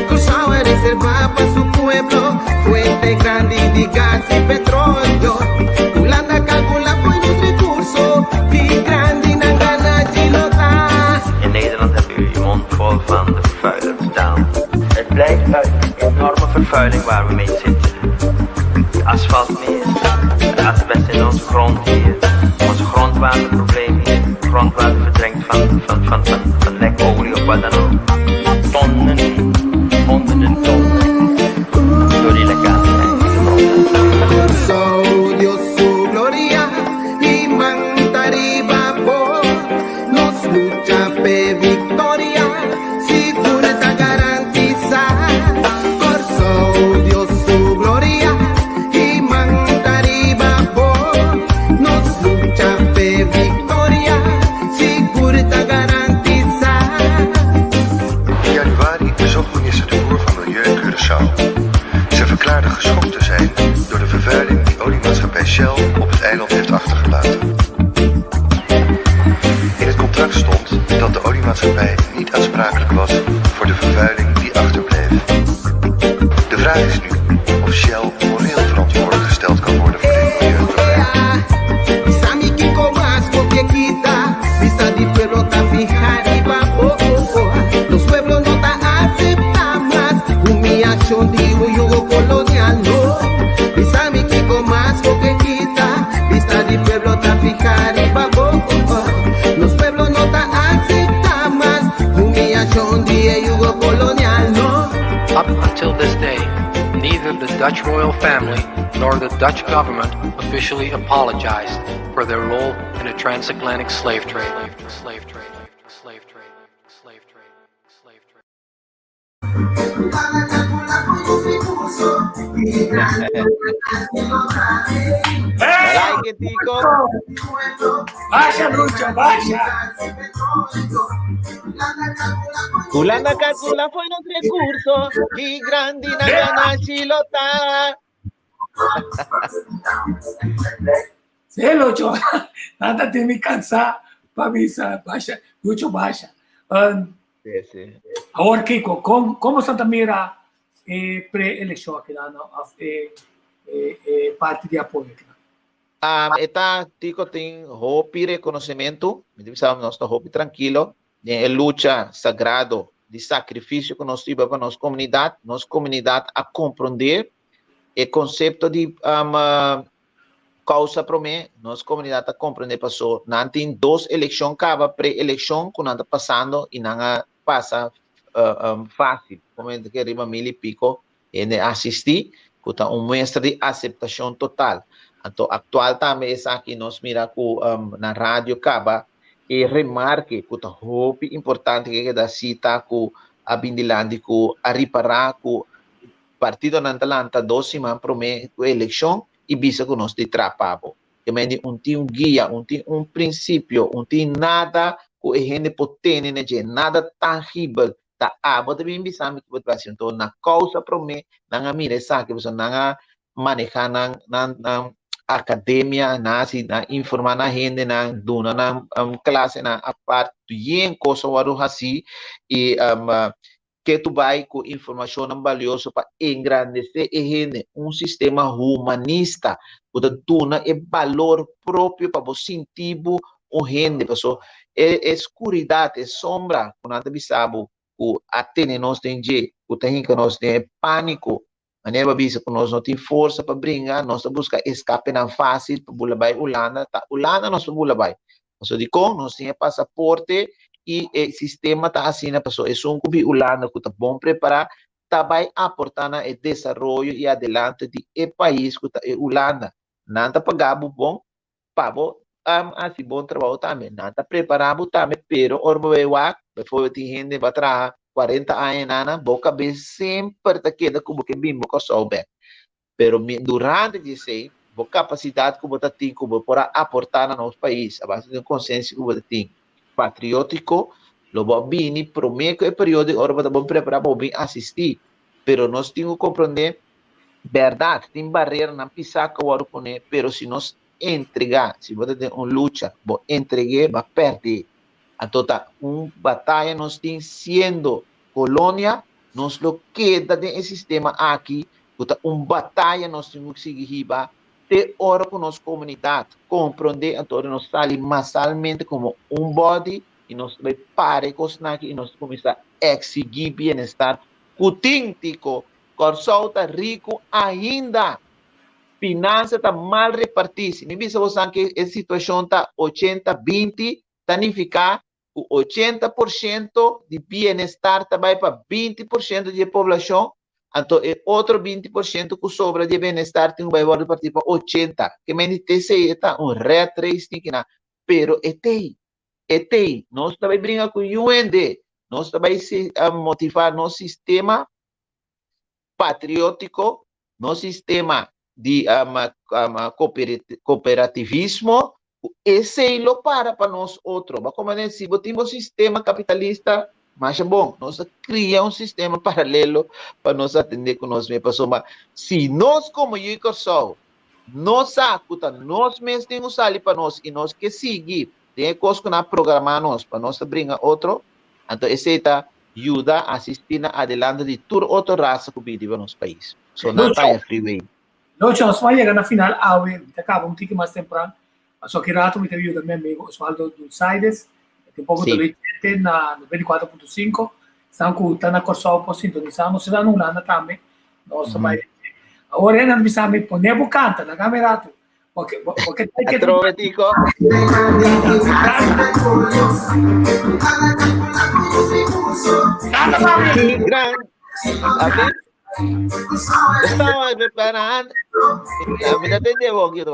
Kosovo reserva para su pueblo, fuente grande de gas y petróleo. La calcula buenos recursos y grande na ganas y lo da. In Nederland hebben u je mond vol van de vervuilers down. Het blijkt uit de enorme vervuiling waar we mee zitten. Asfaltmeer, de asbest in onze grond hier, onze grondwaterprobleem hier, grondwater verdrenkt van lekolie of wat dan ook. Tonnen, honderden tonnen, door die lekkaligheid in de grond. So Dios su gloria y mantariba por nos lucha pe victoria, seguridad garantizada. Por so Dios su gloria y mantariba por nos lucha pe victoria, seguridad garantizada. In januari bezocht minister De Boer van Milieu Curaçao. Ze verklaarde geschokt te zijn door de vervuiling die oliemaatschappij Shell op het eiland heeft achtergelaten. In het contract stond dat de oliemaatschappij niet aansprakelijk was voor de vervuiling die achterbleef. De vraag is nu of Shell moreel verantwoordelijk gesteld kan worden voor dit milieuprobleem. Sabe que com as coquequita, vista de pelota fijar y babo. Los pueblos no da aceptar más humillación de un yugo colonial, no. Y sabe que con más coquequita, vista de pelota fijar y babo. Los pueblos no da aceptar más humillación de un yugo colonial, no. Up until this day, neither the Dutch royal family nor the Dutch government officially apologized for their role in a transatlantic slave trade. Like Tico. Baixa, Lucho, baixa. Culanda calcula foi nos recursos y grande na gana chilota. Sí, Lucho, nada de me cansar para misa, baixa, Lucho, baixa. Sí. Agora, Kiko, como Santa Mira pré-eleição aqui, parte de apoio aqui? Esta tico tem hopi reconhecimento, nós estamos hopi tranquilo, de luta sagrado de sacrifício que nós tivemos para nossa comunidade a compreender o conceito de causa para mim, nossa comunidade a compreender passou, não tem duas eleições, acaba pré-eleição, que não está passando e não passa fácil, como é que arriba 1000 e pico, e assistir, que está mostra de aceitação total. Então, atual também é aqui nós mira com na rádio acaba e remarque que é importante que da cita com a Bindilandi com a reparar com partido nantalanta 2 semanas para mim com eleição e bisa que nós de trapavo. Que mende um guia, um princípio, tem nada que a gente potente, né, nada tangível. Tá, bota bem bisa que pode fazer. Então, na causa para mim, não mira essa que você não manejar na academia, na informar na gente, na duna na classe, na a parte de coisa waru assim e que tu vai com informação valiosa para engrandecer a gente, sistema humanista, que duna é valor próprio para você sentir o gente, pessoal, escuridade, sombra, quando nós bisabo, que até nós tem que nós tem pânico. Maneba bisa que nós não temos força para brincar, nós buscamos escape não fácil para bulabai Holanda, Holanda nós para bulabai. Nós digo, nós temos passaporte e o sistema está assim na pessoa. É um cubi Holanda que está bom preparar, está vai aportar no desenvolvimento e adelante de país que está Holanda. Não está pagando bom, pago assim bom trabalho também. Não está preparado também, pero orbewa, depois tem gente para trás. 40 anos nana, boca bem sempre tá queda como que bem boca souber. Pero durante esse, a capacidade que você tem como para aportar no nosso país, a base de consciência que você tem, patriótico, logo bem, prometo é período hora para bom preparar para bem assistir. Pero nós temos que compreender verdade, tem barreira na pisar que o hora poner, pero se nós entregar, se você tem uma luta, vou entregar, vai perder. Então, batalha nós temos sendo colônia, nós lo queda dentro sistema aqui, batalha nós temos que seguir de hora com nossa comunidade, compreender, então nós saímos massalmente como body, e nós vai parar com isso aqui, e nós começamos a exigir bem-estar, cutintico, corso está rico ainda, finança está mal repartida, se não visa você que a situação está 80-20, significa o 80% de bem-estar também para 20% da população, então é outro 20% que sobra de bem-estar tem vai repartir para 80%, que me diz que é red race, pero nós também brinca com o UND, nós também se motivar no sistema patriótico, no sistema de cooperativismo. Esse é o para nós outro. Mas como eu disse, temos um sistema capitalista, mas é bom, nós criamos sistema paralelo para nós atender com nós mesmos. Mas se nós, como eu sou, nós sabemos, nós mesmos temos ali para nós e nós que seguir, tem coisa que nós programamos para nós brincar outro, então esse ajuda a assistir adelante de toda outra raça que vive no nosso país. So, não está freeway. Nós vamos chegar na final, acaba um pouquinho mais temprano. Só que rato me teve também amigo Osvaldo Dulcides, tem pouco de leite na 24.5, estão com na Corsol por sintonizar, nós estamos lá na também, nós também. Agora ainda me sabe poner bucanta na câmera, porque tem que Trovetico. Estava preparando. Me atendeu aqui, tu.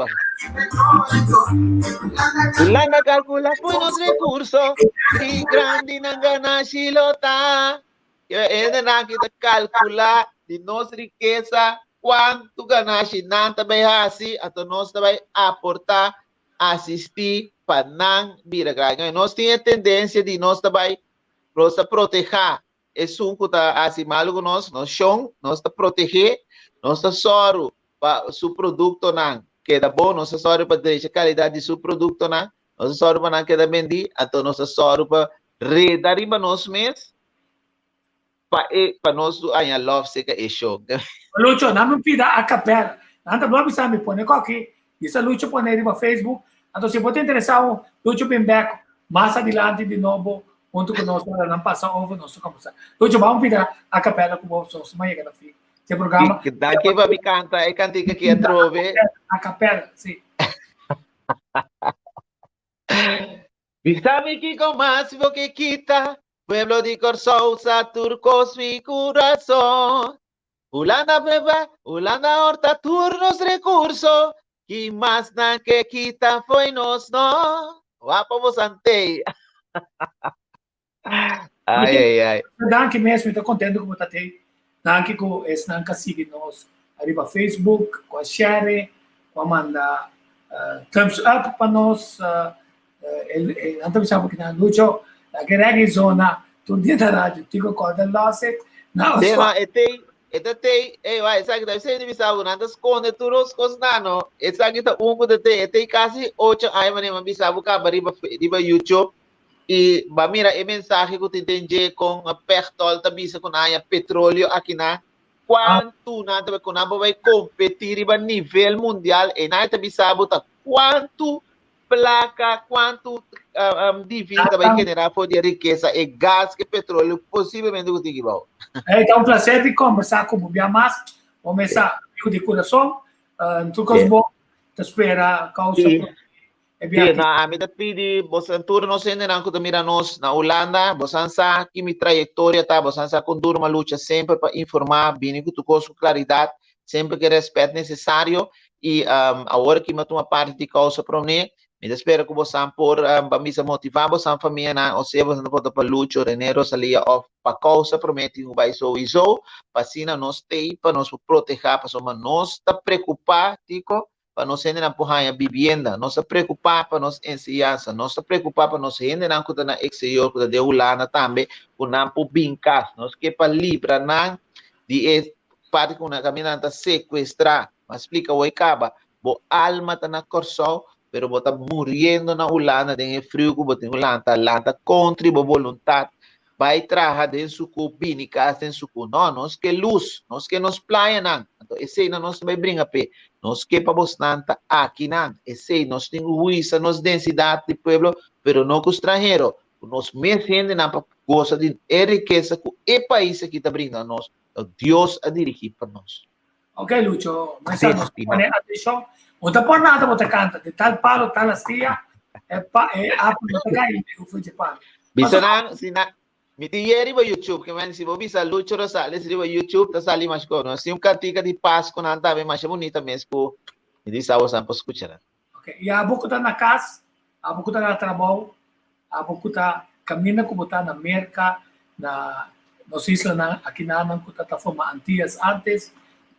Lana calcula os recursos e grande na gana silota. É na que calcular de nossa riqueza quanto ganache não também assim, então nós também aportar, assistir para não vir a ganhar. Nós temos a tendência de nós também proteger. É um que está assim mal com nós chão, nós está proteger, nós está soro para o produto não queda bom, nós está soro para deixar a qualidade do seu produto não, nós está soro para não queda vender, então nós está soro para redar para nós mesmos, para nós aí a love seca é show. Lucho, não me pida a capela, não está bom me sabe pôr aqui, Isa Lucho po na rin Facebook. At se você interessado, Lucho Bimbeck, mais adiante de novo, junto conosco na Lampasa Ovo, nosso campus. Lucho, vamos pegar a capela com o nosso manhã na fim. Esse programa. Daqui vai me cantar, é cantica que é trove. A capela, sim. Sabe que con más lo que quita, pueblo de Corsousa, turcos mi corazón. Ulanda beba, Ulanda horta turnos recursos, que más na que quita foi nos no. Guapo vos ante. Ai. Danke mesmo, estou contente com o Tatei. Danke com esse nanka siga nos arriba Facebook, com a share, com a manda thumbs up para nós. Antes sabe que na Lucho, a grande zona, tudo dia da rádio, tigo corda losse. Não, vai, sabe que deve ser divisado, não das conde turos cosnano. Esse aqui tá de quase 8 anos, mas bisabo cá riba YouTube. E ba mira e mensagem que te entendi com a pertol tabisa com a petróleo aqui na quanto nada com a vai competir a nível mundial e na tabisabo tá quanto placa, quanto divisa vai generar por de riqueza e gás que petróleo possivelmente o tigibau. É um prazer de conversar com o Biamas, começar de coração, tudo bom, te espera causa. Na amida pidi, bosan turno sende na kuta mira nos na Holanda, bosan sa que mi trajetória tá, bosan sa condur uma luta sempre para informar, bem que tu com claridade, sempre que respeito necessário e agora que matou uma parte de causa para mim, me espero que bosan por bamisa motivar bosan família na, ou seja, bosan pode para luta, renero salia off para causa promete um vai so iso, pasina nos tei para nos proteger, para soma nos tá preocupar, tico. Para nos gente na porra vivienda, não se preocupar para nos enseñança, não se preocupar para nos gente na kuta na exterior, kuta de Holanda também, kunam po binkas, nos que para livra na de parte com na caminhanta sequestrar, mas explica o acaba, bo alma tá na Corsou, pero bo tá morrendo na Holanda, tem frio que bo tem Holanda contra bo vontade, vai trabalhar dentro suco binicas dentro suco, não, nós que luz, nós que nos playa não, então esse não nos vai brincar pe nos que para bastante aqui não, esse nós temos juíza, nos densidade de pueblo, pero não com estrangeiro, nós mesmo gente não gosta de riqueza que o país aqui está brindando nós, Deus a dirigir para nós. Ok, Lucho, mas nós temos atenção, não está por nada, você canta, de tal palo, tal astia, a por cair, o fui de palo. Bisanang, sina mi tieri ba YouTube, que man si Bobby sa Lucho Rosales di ba YouTube ta sali mas ko no. Si um katika di Pasko na anta mas bonita mesmo. Hindi sawo sa escuchar. Okay, e abo ko ta na casa, abo ko ta na trabalho, abo ko ta camina ko ta na merca, na nos isla na aqui na ko ta forma antigas antes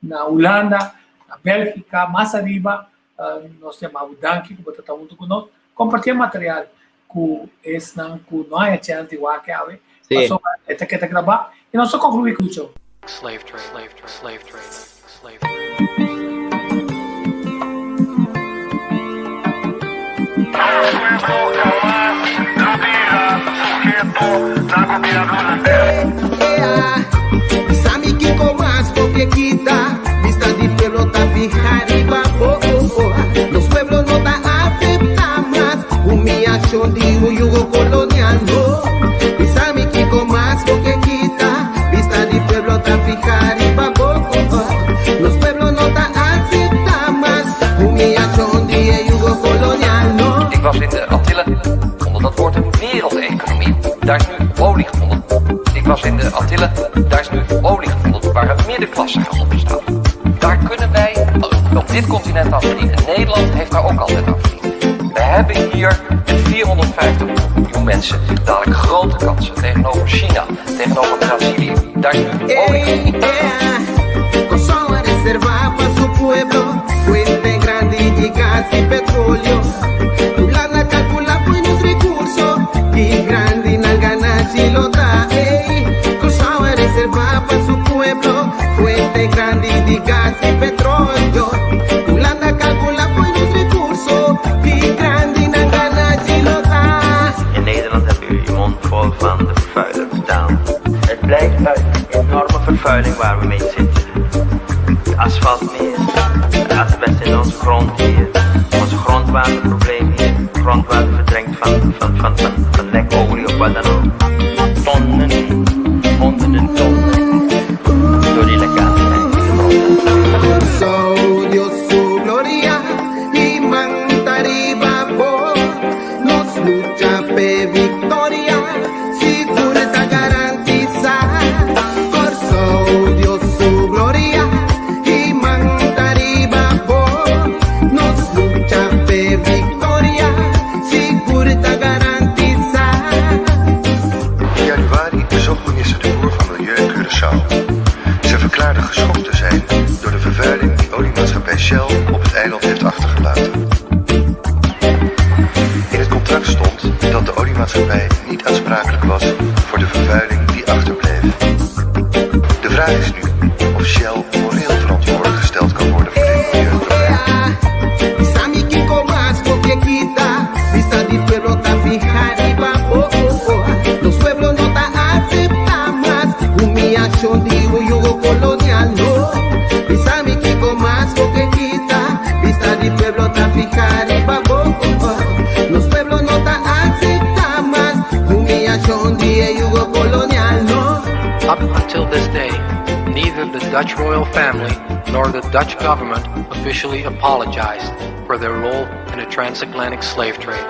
na Holanda, na Bélgica, mais arriba, nós temos Danke ko ta junto com nós, compartilhar material com esse não com não é chance de que ave. Passou a etiqueta gravar e não só concluir com o show. Slave trade. Sabe que como as coquequita, vista de pelota fijar arriba, los pueblos no te aceptan más, humillación de un yugo colonial, no. Con más coquequita, vista de pueblo tan fijar y baboco. Los pueblos no te aceptan más, humillación de yugo colonial, no. Ik was in de Antillen, onder dat woord een wereldeconomie. Daar is nu olie gevonden. Ik was in de Antillen, daar is nu olie gevonden, waar een middenklasse geld op bestaat. Daar kunnen wij op dit continent aan verdienen. Nederland heeft daar ook altijd aan verdiend. We hebben hier met 450 miljoen mensen dadelijk grote kansen tegenover China, tegenover Brazilië. Daar is nu olie. Corsou a reservar para su pueblo, fuente grande de gas y petróleo. Holanda calcula buenos recursos, y grande na ganas y lo da. Corsou a reservar para su pueblo, fuente grande de gas y petróleo. Holanda calcula buenos recursos, y grande na ganas y lo da. In Nederland hebben we je mond vol van de vervuilerstaal. Het blijkt uit de enorme vervuiling waar we mee zitten. De asfaltmeer, de asbest in onze grond hier. Ons grondwaterprobleem hier. Grondwater verdrinkt van lekolie of wat dan ook. Tonnen, honderden tonnen door die lekkages So Dios su gloria y mantariba por nos lucha pe victoria segura garantiza por so Dios su gloria y mantariba por nos lucha pe victoria segura garantiza. In januari bezocht minister De Boer van Milieu Curaçao. Ze verklaarde geschokt te zijn door de vervuiling die oliemaatschappij Shell op het eiland heeft achtergelaten. In het contract stond dat de oliemaatschappij niet aansprakelijk was voor de vervuiling die achterbleef. De vraag is nu of Shell moreel verantwoordelijk gesteld kan worden voor dit milieuprobleem. Sami Kiko más porque quita vista di pueblo ta fija arriba los pueblos no ta aceptan más humillación de un yugo colonial no Sami Kiko más porque quita vista di pueblo ta fija arriba los pueblos no ta aceptan más humillación de un yugo colonial no. Up until this day, neither the Dutch royal family nor the Dutch government officially apologized for their role in the transatlantic slave trade.